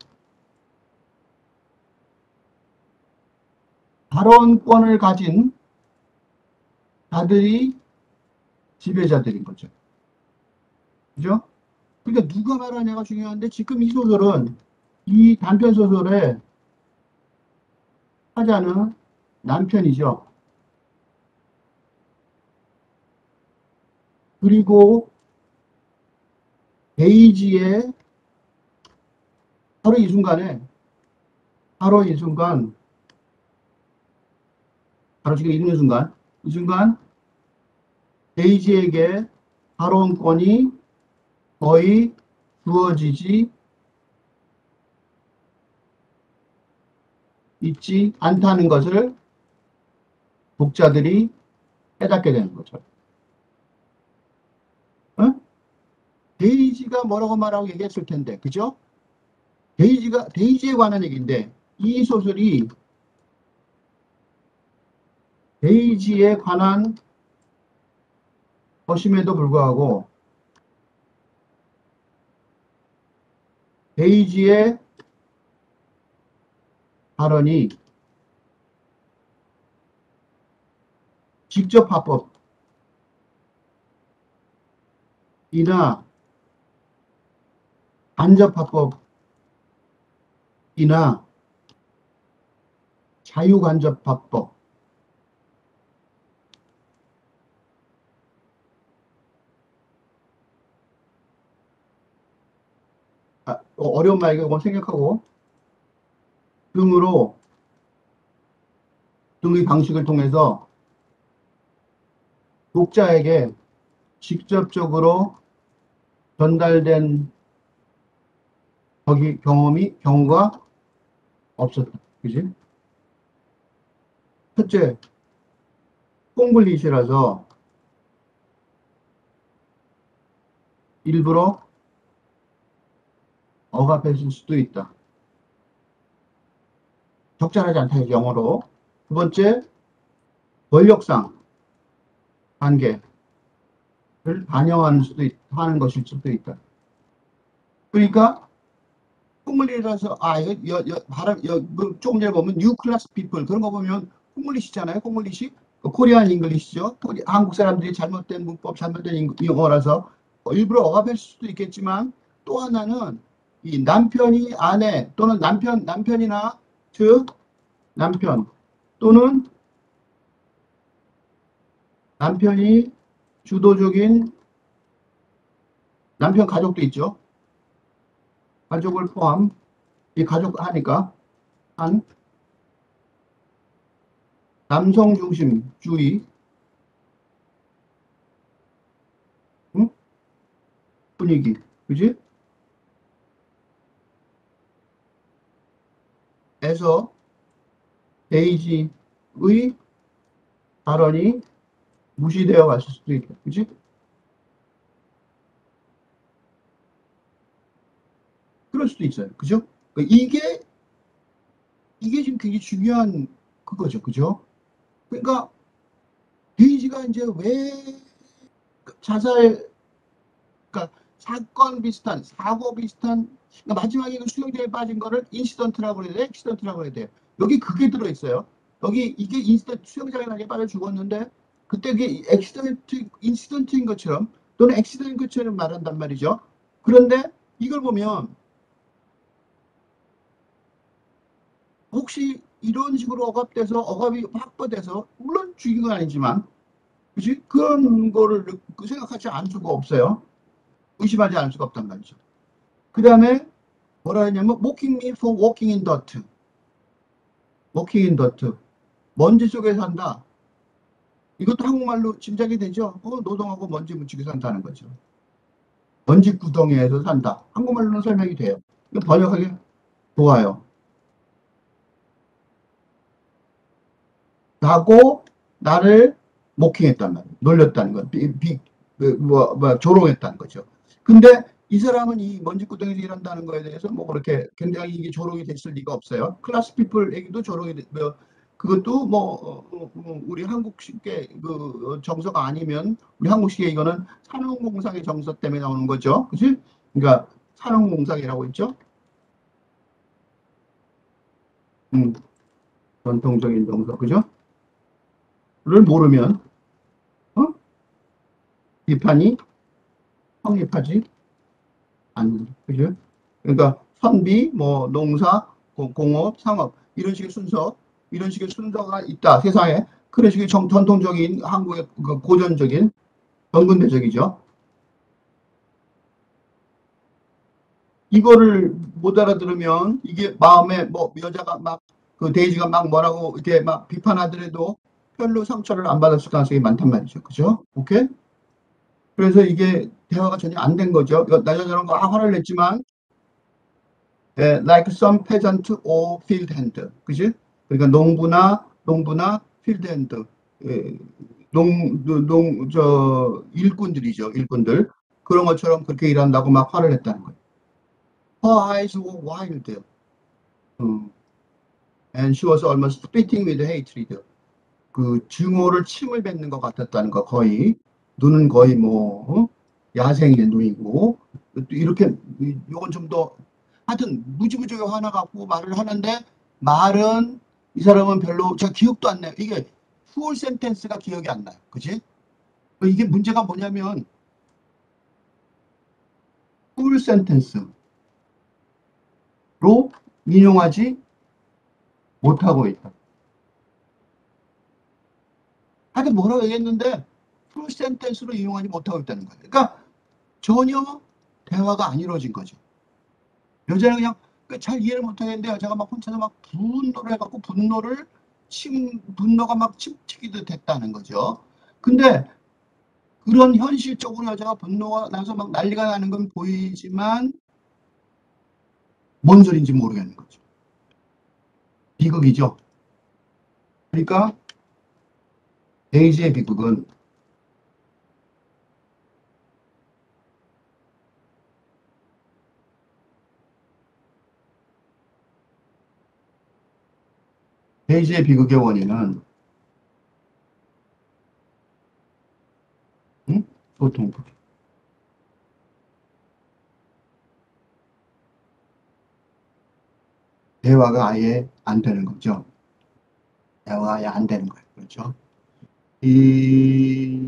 발언권을 가진 자들이 지배자들인 거죠. 그죠? 그러니까 누가 말하냐가 중요한데, 지금 이 소설은, 이 단편 소설의 화자는 남편이죠. 그리고 데이지의 바로 이 순간에, 바로 이 순간, 바로 지금 읽는 순간, 이 순간 데이지에게 발언권이 거의 주어지지 있지 않다는 것을 독자들이 깨닫게 되는 거죠. 어? 데이지가 뭐라고 말하고 얘기했을 텐데, 그죠? 데이지에 관한 얘기인데, 이 소설이 데이지에 관한 것임에도 불구하고, 데이지의 발언이 직접 화법이나 간접 화법이나 자유간접 화법, 어려운 말이고 이건 생략하고, 등의 방식을 통해서 독자에게 직접적으로 전달된 경우가 없었다. 그지? 첫째, 콩글리시라서 일부러 억압했을 수도 있다. 적절하지 않다, 영어로. 두 번째, 권력상 관계를 반영하는 하는 것일 수도 있다. 그러니까 콩글리시라서 이거 발음 뭐 조금 전에 보면 뉴 클래스 피플 그런 거 보면 콩글리시잖아요. 콩글리시 코리안 잉글리시죠. 한국 사람들이 잘못된 문법, 잘못된 영어라서 일부러 억압할 수도 있겠지만, 또 하나는 이 남편이 아내 또는 남편이나 즉 남편 또는 남편이 주도적인 남편 가족도 있죠. 가족을 포함, 이 가족 하니까 한 남성 중심주의, 응? 분위기, 그지? 에서 데이지의 발언이 무시되어 갔을 수도 있다. 그지? 그럴 수도 있어요. 그죠? 그러니까 이게 지금 굉장히 중요한 그거죠. 그죠? 그러니까 데이지가 이제 왜 자살, 그러니까 사건 비슷한, 사고 비슷한, 그러니까 마지막에 그 수영장에 빠진 거를 인시던트라고 해야 돼? 액시던트라고 해야 돼? 여기 그게 들어있어요. 여기 이게 수영장에 나게 빠져 죽었는데 그때 그게 인시던트인 것처럼 또는 액시던트인 것처럼 말한단 말이죠. 그런데 이걸 보면 혹시 이런 식으로 억압돼서 억압이 확보돼서 물론 죽인 건 아니지만 그지 그런 거를 생각하지 않을 수가 없어요. 의심하지 않을 수가 없단 말이죠. 그 다음에 뭐라 했냐면 mocking me for walking in dirt. walking in dirt. 먼지 속에 산다. 이것도 한국말로 짐작이 되죠. 노동하고 먼지 묻히고 산다는 거죠. 먼지 구덩이에서 산다. 한국말로는 설명이 돼요. 번역하기 좋아요. 라고 나를 모킹했단 말이에요. 놀렸다는 건, 조롱했다는 거죠. 근데 이 사람은 이 먼지구덩이에서 일한다는 거에 대해서 뭐 그렇게 굉장히 이게 조롱이 됐을 리가 없어요. 클래스 피플 얘기도 조롱이, 그것도 우리 한국식의 그 정서가 아니면 우리 한국식의 이거는 산업공상의 정서 때문에 나오는 거죠. 그치? 그러니까 산업공상이라고 했죠. 음, 전통적인 정서, 그죠? 를 모르면, 어? 비판이 성립하지 않는, 그죠? 그러니까 선비, 뭐 농사, 공업, 상업 이런 식의 순서, 이런 식의 순서가 있다 세상에. 그런 식의 전통적인 한국의 그 고전적인 정근대적이죠. 이거를 못 알아들으면 이게 마음에 뭐 여자가 막 그 데이지가 막 뭐라고 이렇게 막 비판하더라도 별로 상처를 안 받았을 가능성이 많단 말이죠. 그죠? 오케이? 그래서 이게 대화가 전혀 안 된 거죠. 나저저런 거 화를 냈지만 like some peasant or field hand. 그지? 그러니까 농부나 field hand. 예, 일꾼들이죠. 일꾼들. 그런 것처럼 그렇게 일한다고 막 화를 냈다는 거예요. Her eyes were wild. 음, and she was almost spitting with hatred. 그 증오를 침을 뱉는 것 같았다는 거 거의. 눈은 거의 뭐 야생의 눈이고 이렇게 요건 좀 더 하여튼 무지무지하게 화나갖고 말을 하는데 말은 이 사람은 별로 제가 기억도 안 나요. 이게 full sentence가 기억이 안 나요. 그지? 이게 문제가 뭐냐면 full sentence로 인용하지 못하고 있다. 하여튼 뭐라고 얘기했는데 full sentence로 인용하지 못하고 있다는 거예요. 그러니까 전혀 대화가 안 이루어진 거죠. 여자는 그냥 잘 이해를 못하겠는데 여자가 막 혼자서 막 분노를 해갖고 분노가 막 침튀기듯 했다는 거죠. 근데 그런 현실적으로 여자가 분노가 나서 막 난리가 나는 건 보이지만 뭔 소리인지 모르겠는 거죠. 비극이죠. 그러니까 데이지의 비극은 데이지의 비극의 원인은 응? 소통 부족. 대화가 아예 안 되는 거죠. 대화가 아예 안 되는 거예요. 그렇죠? 이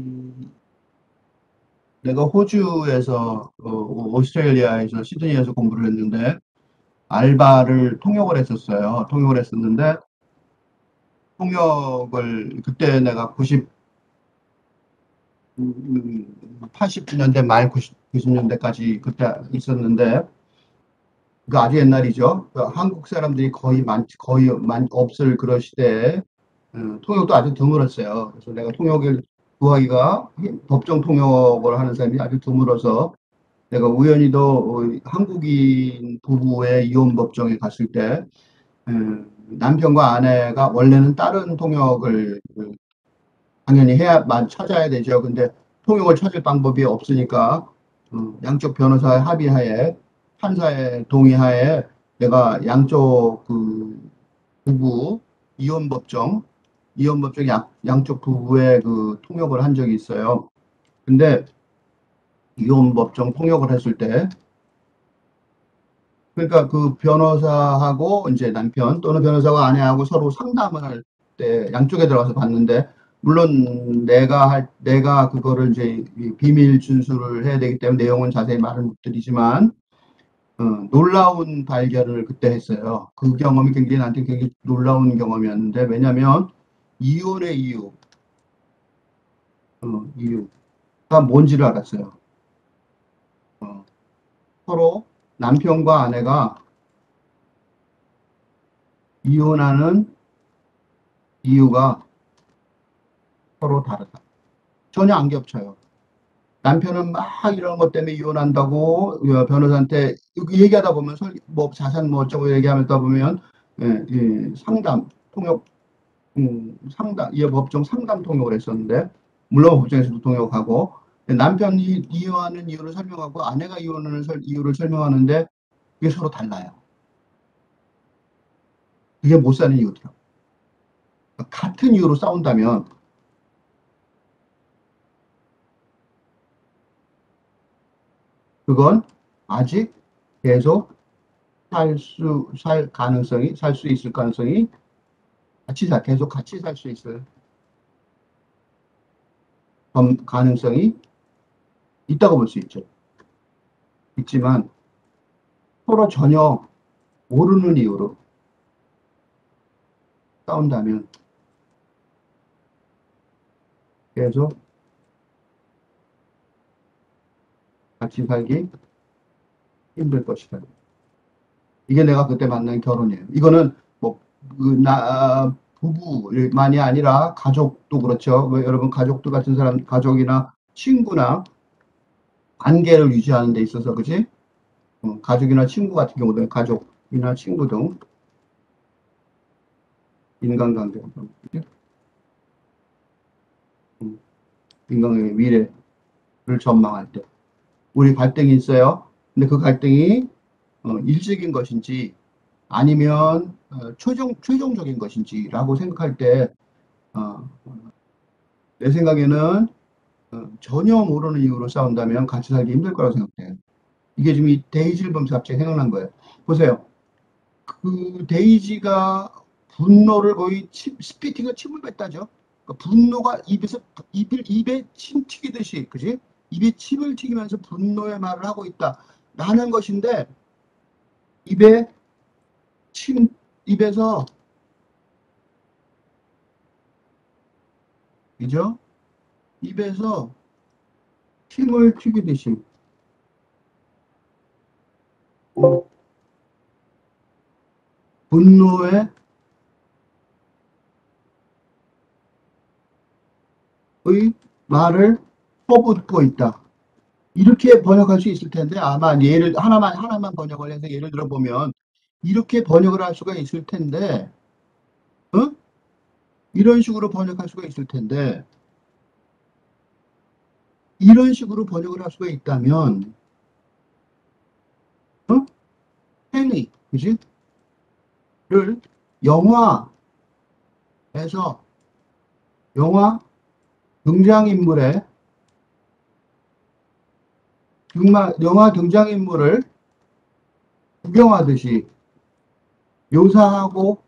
내가 호주에서 오스트레일리아에서 시드니에서 공부를 했는데 알바를 통역을 했었어요. 통역을 했었는데 통역을 그때 내가 80년대 말 90년대까지 그때 있었는데 그 아주 옛날이죠. 그 한국 사람들이 없을 그런 시대에 통역도 아주 드물었어요. 그래서 내가 통역을 구하기가 법정 통역을 하는 사람이 아주 드물어서 내가 우연히도 한국인 부부의 이혼 법정에 갔을 때 남편과 아내가 원래는 다른 통역을 당연히 찾아야 되죠. 근데 통역을 찾을 방법이 없으니까 양쪽 변호사의 합의하에 판사의 동의하에 내가 양쪽 그 부부 이혼 법정 양쪽 부부의 그 통역을 한 적이 있어요. 근데 이혼 법정 통역을 했을 때, 그러니까 그 변호사하고 이제 남편 또는 변호사가 아내하고 서로 상담을 할 때 양쪽에 들어가서 봤는데, 물론 내가 그거를 이제 비밀 준수를 해야 되기 때문에 내용은 자세히 말을 못 드리지만, 놀라운 발견을 그때 했어요. 그 경험이 굉장히 나한테 굉장히 놀라운 경험이었는데, 왜냐면 이혼의 이유가 뭔지를 알았어요. 어, 서로 남편과 아내가 이혼하는 이유가 서로 다르다. 전혀 안 겹쳐요. 남편은 막 이런 것 때문에 이혼한다고 변호사한테 얘기하다 보면 뭐 자산 뭐 어쩌고 얘기하다 보면 상담 통역 상담 이 법정 상담 통역을 했었는데, 물론 법정에서도 통역하고 남편이 이혼하는 이유를 설명하고 아내가 이혼하는 이유를 설명하는데 그게 서로 달라요. 그게 못 사는 이유더라고요. 같은 이유로 싸운다면 그건 아직 계속 살 수 있을 가능성이 계속 같이 살 수 있을 가능성이 있다고 볼 수 있죠. 있지만 서로 전혀 모르는 이유로 싸운다면 계속 같이 살기 힘들 것이다. 이게 내가 그때 만난 결혼이에요. 이거는 뭐, 부부만이 아니라 가족도 그렇죠. 왜 여러분 가족도 같은 사람, 가족이나 친구나 관계를 유지하는 데 있어서, 그지? 가족이나 친구 같은 경우도 가족이나 친구 등 인간관계, 그지? 음, 인간관계 미래를 전망할 때. 우리 갈등이 있어요. 근데 그 갈등이 일시적인 것인지 아니면 최종적인 것인지라고 생각할 때, 어, 내 생각에는 전혀 모르는 이유로 싸운다면 같이 살기 힘들 거라고 생각해요. 이게 지금 이 데이지를 보면서 갑자기 생각난 거예요. 보세요. 그 데이지가 분노를 거의 스피팅을 침을 뱉다죠. 그러니까 분노가 입에 침 튀기듯이, 그지? 입에 침을 튀기면서 분노의 말을 하고 있다. 라는 것인데, 입에 침, 입에서, 그죠? 입에서 침을 튀기듯이, 어, 분노의 말을 퍼붓고 있다. 이렇게 번역할 수 있을 텐데, 아마 예를 하나만 번역을 해서 예를 들어 보면 이렇게 번역을 할 수가 있을 텐데, 어? 이런 식으로 번역할 수가 있을 텐데, 이런 식으로 번역을 할 수가 있다면, 어? 헨리, 그지? 를 영화에서 영화 등장인물의 영화 등장인물을 구경하듯이 묘사하고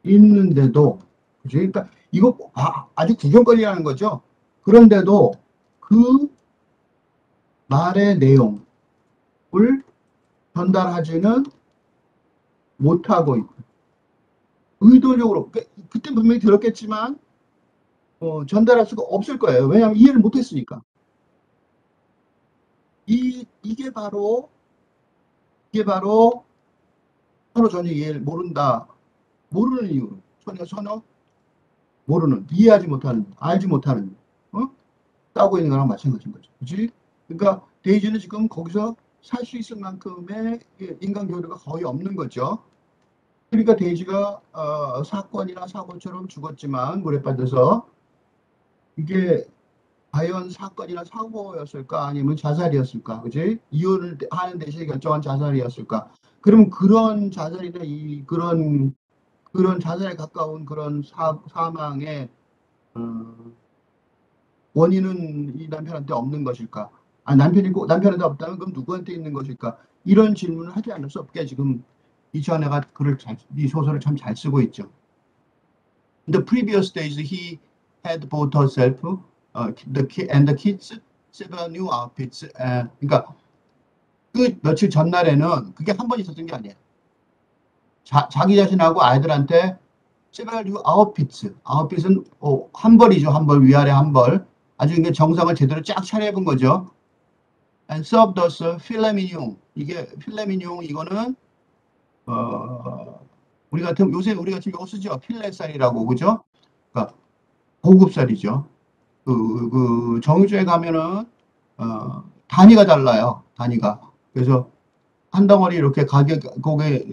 있는데도, 그지? 그러니까 이거 아주 구경거리라는 거죠. 그런데도 그 말의 내용을 전달하지는 못하고 있고, 의도적으로 그때 분명히 들었겠지만 전달할 수가 없을 거예요. 왜냐하면 이해를 못했으니까. 이게 바로 서로 전혀 이해를 모르는 이유, 전혀 모르는, 이해하지 못하는, 알지 못하는, 싸우고 있는 거랑 마찬가지인 거죠. 그렇지? 그러니까 데이지는 지금 거기서 살 수 있을 만큼의 인간 교류가 거의 없는 거죠. 그러니까 데이지가 사건이나 사고처럼 죽었지만 물에 빠져서, 이게 과연 사건이나 사고였을까 아니면 자살이었을까, 그지? 이혼을 하는 대신에 결정한 자살이었을까? 그러면 그런 자살이나 그런 자살에 가까운 그런 사망의 어, 원인은 이 남편한테 없는 것일까? 아, 남편한테 없다면 그럼 누구한테 있는 것일까? 이런 질문을 하지 않을 수 없게 지금 이천혜가 이 소설을 참 잘 쓰고 있죠. In the previous days, he had bought herself, and the kids several new outfits. 그러니까 그 며칠 전날에는 그게 한 번 있었던 게 아니에요. 자기 자신하고 아이들한테 several new outfits. outfit은 한 벌이죠. 한 벌, 위아래 한 벌. 아주 이게 정성을 제대로 쫙 차려입은 거죠. And served us filet mignon. 이게 filet mignon 이거는 우리 같은 요새 우리가 지금 이거 쓰죠. 필레살이라고 그죠? 그러니까 고급살이죠. 정육점에 가면은 단위가 달라요. 단위가. 그래서 한 덩어리 이렇게 고개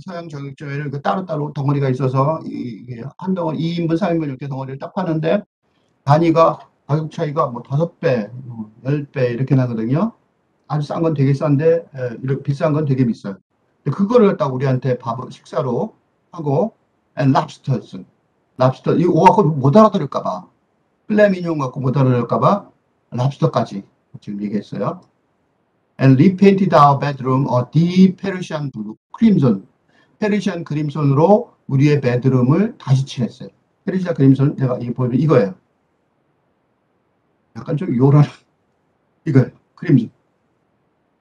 서양 정육점에는 이렇게 따로따로 덩어리가 있어서 한 덩어리 2인분, 3인분 이렇게 덩어리를 딱 파는데 단위가 가격 차이가 뭐 5배, 10배 이렇게 나거든요. 아주 싼 건 되게 싼데 이렇게 비싼 건 되게 비싸요. 그거를 딱 우리한테 식사로 하고 and lobsters. 랍스터 이거 갖고 못 알아들을까 봐. 플레미뇽 갖고 못 알아들을까 봐 랍스터까지 지금 얘기했어요. And repainted our bedroom a deep Persian blue crimson. 페르시안 크림손으로 우리의 베드룸을 다시 칠했어요. 페르시안 크림손 제가 보여드린 이거예요. 약간 좀 요런 이거예요. 크림손.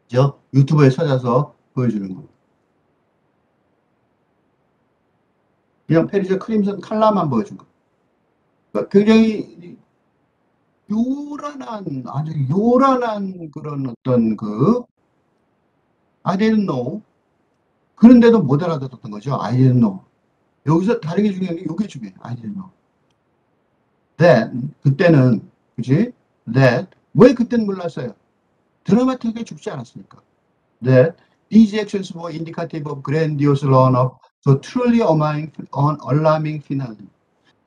저 유튜브에 찾아서 보여주는 거. 그냥 페르시아 크림son 칼라만 보여준 거. 그러니까 굉장히 아주 요란한 그런 어떤 I didn't know. 그런데도 못 알아듣었던 거죠. I didn't know. 여기서 다르게 중요한 게 이게 중요해요. I didn't know. That, 그때는, 그지? That, 왜 그때는 몰랐어요? 드라마틱하게 죽지 않았으니까. That, these actions were indicative of grandiose run-up, so truly alarming finale.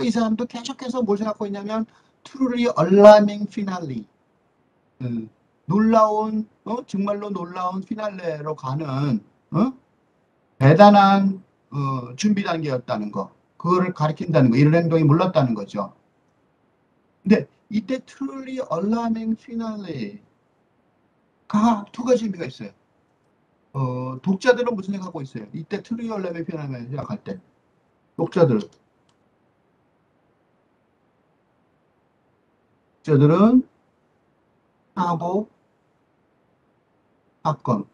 이 사람도 계속해서 뭘 생각하고 있냐면 truly alarming finale. 놀라운 정말로 놀라운 피날레로 가는 대단한 준비 단계였다는 거. 그거를 가리킨다는 거. 이런 행동이 몰랐다는 거죠. 근데 이때 truly alarming finale가 두 가지 의미가 있어요. 독자들은 무슨 생각하고 있어요? 이때 truly alarming finale 생각할 때 독자들은 사고, 사건.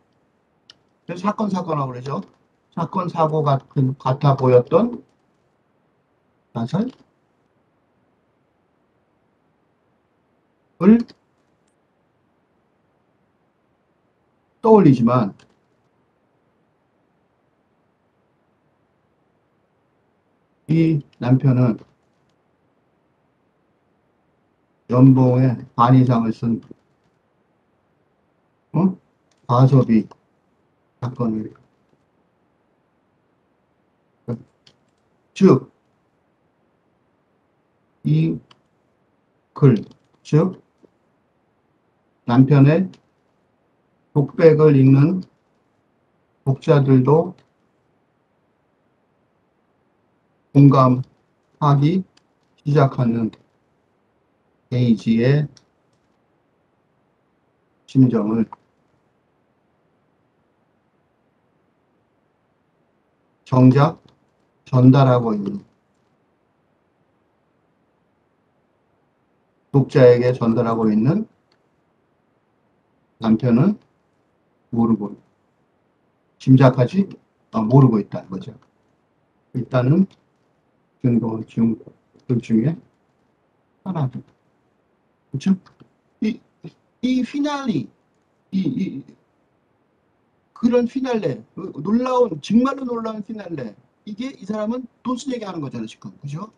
그래서 사건하고 그러죠. 사건, 사고 같아 보였던 사실을 떠올리지만 이 남편은 연봉의 반 이상을 쓴 과소비 사건을 즉 이 즉 남편의 독백을 읽는 독자들도 공감하기 시작하는 에이지의 심정을 정작 전달하고 있는 독자에게 전달하고 있는 남편은 모르고 짐작하지 모르고 있다는 거죠. 일단은 증거들 중에 하나죠. 그렇죠? 이 피날리, 그런 피날레, 정말로 놀라운 피날레. 이게 이 사람은 돈순 얘기하는 거잖아요, 지금. 그죠?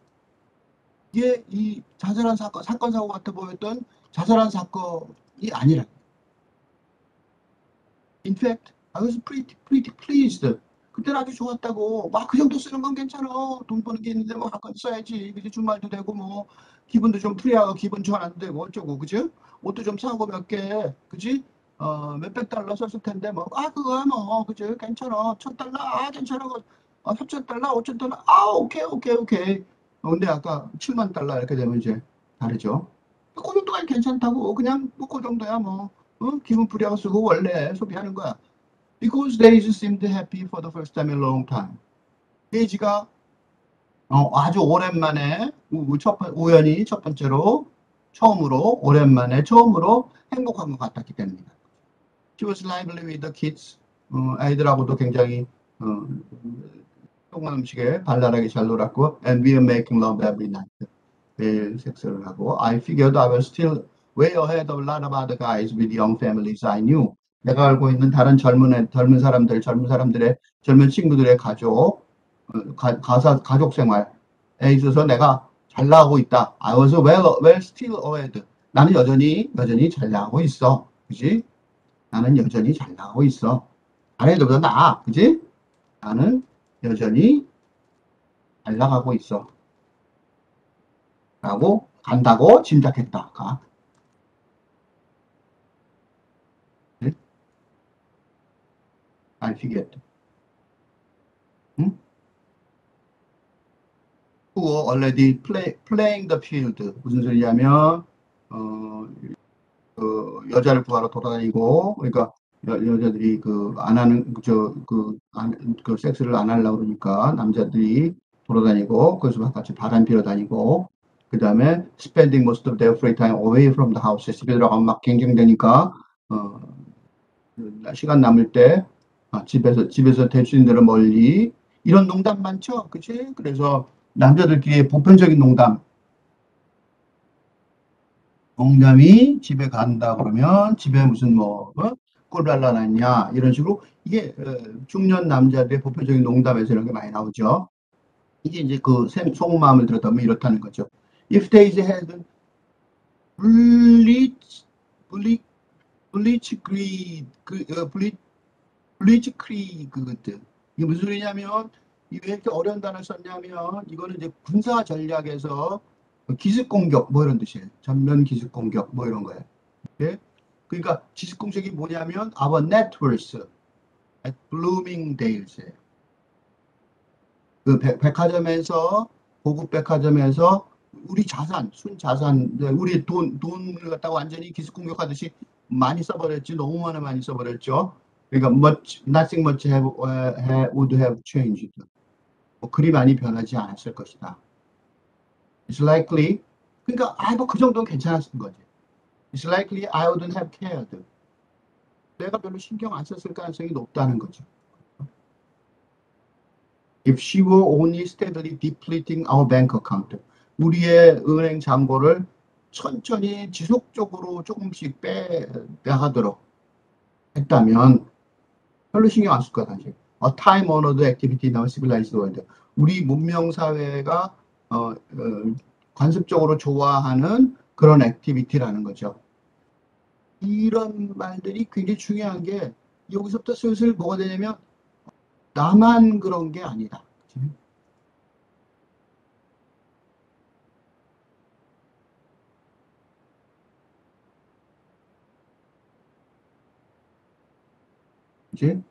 이게 이 자살한 사건, 사고 같아 보였던 자살한 사건이 아니라. In fact, I was pretty pleased. 그때는 아주 좋았다고. 막 그 정도 쓰는 건 괜찮아. 돈 버는 게 있는데 뭐 가끔 써야지. 그지? 주말도 되고 뭐 기분도 좀 프리하고 기분 전환도 되고 어쩌고 그지? 옷도 좀 사고 몇 개. 그지? 몇백 달러 썼을 텐데 뭐 그거야 뭐 그지? 괜찮아. 1,000달러 괜찮아. 3,000달러 5,000달러 오케이. 근데 아까 7만 달러 이렇게 되면 이제 다르죠. 그 정도가 괜찮다고. 그냥 뭐 그 정도야 뭐. 기분 부려가 쓰고 원래 소비하는 거야. Because Daisy seemed happy for the first time in a long time. 데이지가 아주 오랜만에 우연히 첫 번째로 처음으로 오랜만에 처음으로 행복한 것 같았기 때문이다. She was lively with the kids. 아이들하고도 굉장히 동안 음식에 발랄하게 잘 놀았고, and we were making love every night. 매일 섹스를 하고, I figured I was still way ahead of a lot of other guys with young families I knew. 내가 알고 있는 다른 젊은 사람들의 젊은 친구들의 가족 생활에 있어서 내가 잘 나가고 있다. I was well still ahead. 나는 여전히 잘 나가고 있어. 그지? 나는 여전히 잘 나가고 있어. 다른 애들보다 나아. 그지? 나는 여전히 잘 나가고 있어. 라고 간다고 짐작했다. 네? I figured. 응? Who were already playing the field. 무슨 소리냐면 여자를 구하러 돌아다니고, 그러니까 여자들이 안 하는 섹스를 안 하려고 그러니까 남자들이 돌아다니고 그래서 같이 바람 피러 다니고, 그 다음에 spending most of their free time away from the house. 집에 들어가면 막 갱갱대니까 시간 남을 때 집에서 될 수 있는 대로 멀리, 이런 농담 많죠, 그치? 그래서 남자들끼리의 보편적인 농담이 집에 간다 그러면 집에 무슨 꼴랄라 났냐 이런 식으로, 이게 중년 남자들의 보편적인 농담에서 이런 게 많이 나오죠. 이게 이제 속마음을 들었다면 이렇다는 거죠. If Daisy had bleach, bleach, bleachcreed, bleachcreed, 이게 무슨 소리냐면, 왜 이렇게 어려운 단어를 썼냐면, 이거는 이제 군사 전략에서 기습 공격 뭐 이런 뜻이에요. 전면 기습 공격 뭐 이런 거예요. 예? 그러니까 기습 공격이 뭐냐면 our networks at Bloomingdales예요. 백화점에서, 고급 백화점에서 우리 순자산, 우리 돈을 갖다가 완전히 기습 공격하듯이 많이 써버렸지. 너무 많이 써버렸죠. 그러니까 nothing much would have changed. 그리 많이 변하지 않았을 것이다. It's likely. 그러니까 그 정도는 괜찮았을 거지. It's likely I wouldn't have cared. 내가 별로 신경 안 썼을 가능성이 높다는 거죠. If she were only steadily depleting our bank account. 우리의 은행 잔고를 천천히 지속적으로 조금씩 빼가도록 했다면 별로 신경 안 쓸 거야, 사실. A time-honored activity in our civilized world. 우리 문명 사회가 관습적으로 좋아하는 그런 액티비티라는 거죠. 이런 말들이 굉장히 중요한 게, 여기서부터 슬슬 뭐가 되냐면 나만 그런 게 아니다. 그치?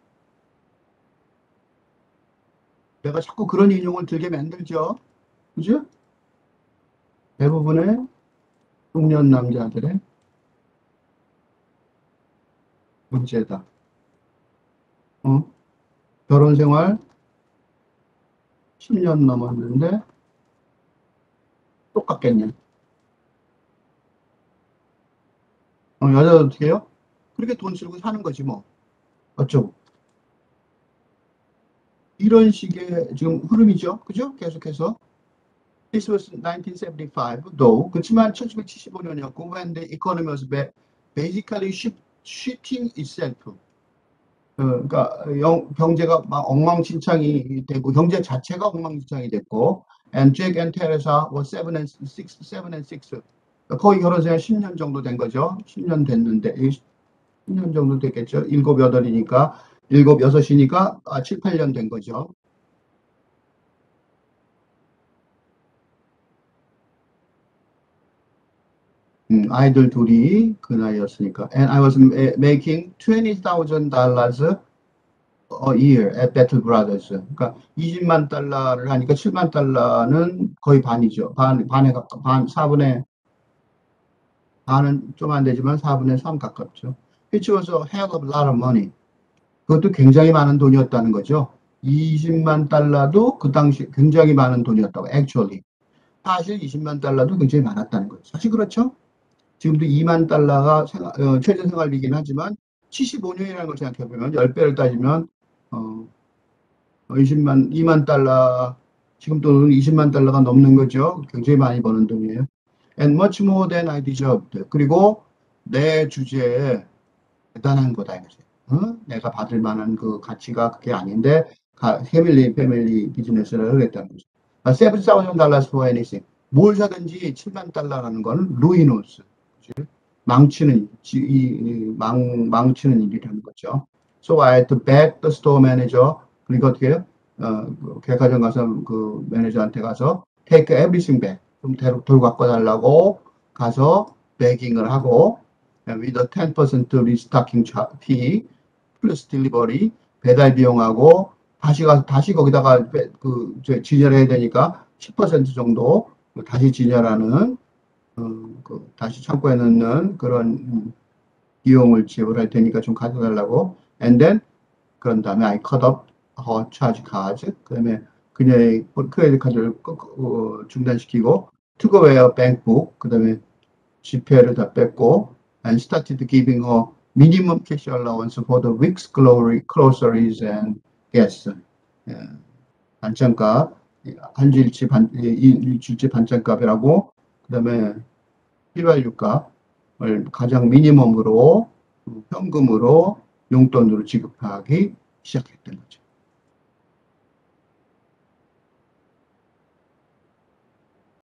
내가 자꾸 그런 인용을 들게 만들죠. 그죠? 대부분의 중년 남자들의 문제다. 결혼 생활 10년 넘었는데 똑같겠냐? 여자도 어떻게 해요? 그렇게 돈 쓰고 사는 거지 뭐. 어쩌고. 이런 식의 지금 흐름이죠. 그죠? 계속해서. This was 1975, though. 그렇지만 1775년이었고, when the economy was basically shifting itself. 그러니까 경제가 막 엉망진창이 되고, 경제 자체가 엉망진창이 됐고, and Jack and Teresa were 7 and 6. 거의 결혼 생활 10년 정도 된 거죠. 10년 됐는데, 10년 정도 됐겠죠. 7, 8이니까, 7, 6이니까 7, 8년 된 거죠. 아이들 둘이 그 나이였으니까. And I was making $20,000 a year at Battle Brothers. 그러니까 20만 달러를 하니까 7만 달러는 거의 반이죠. 반에 가까, 4분의 반은 좀 안 되지만 4분의 3 가깝죠. Which was a hell of a lot of money. 그것도 굉장히 많은 돈이었다는 거죠. 20만 달러도 그 당시 굉장히 많은 돈이었다고, actually. 사실 20만 달러도 굉장히 많았다는 거죠. 사실 그렇죠? 지금도 2만 달러가 최저 생활비긴 하지만 75년이라는 걸 생각해보면 10배를 따지면 2만 달러, 지금 돈은 20만 달러가 넘는 거죠. 굉장히 많이 버는 돈이에요. And much more than I deserved. 그리고 내 주제에 대단한 거다 이거지. 내가 받을 만한 그 가치가 그게 아닌데 패밀리 비즈니스를 하겠다는 거죠. $7,000 for anything. 뭘 사든지 7만 달러라는 건 루이노스. 망치는 망치는 일이라는 거죠. So I had to beg the store manager. 그러니까 어떻게 해요? 백화점 가서 그 매니저한테 가서 take everything back. 좀 돌 갖고 달라고 가서 begging을 하고 with a 10% restocking fee 플러스 딜리버리 배달 비용하고 다시 가서 다시 거기다가 진열해야 되니까 10% 정도 다시 진열하는 다시 창고에 넣는 그런 비용을 지불할 테니까 좀 가져달라고. And then 그런 다음에 I cut up her charge cards. 그다음에 그녀의 크레딧 카드를 중단시키고 took away her bank book. 그다음에 지폐를 다 뺐고 and started giving her minimum cash allowance for the week's groceries and gas. 예, 반찬값, 일주일치 반찬값이라고 그다음에 휘발유값을 가장 미니멈으로 현금으로 용돈으로 지급하기 시작했던 거죠.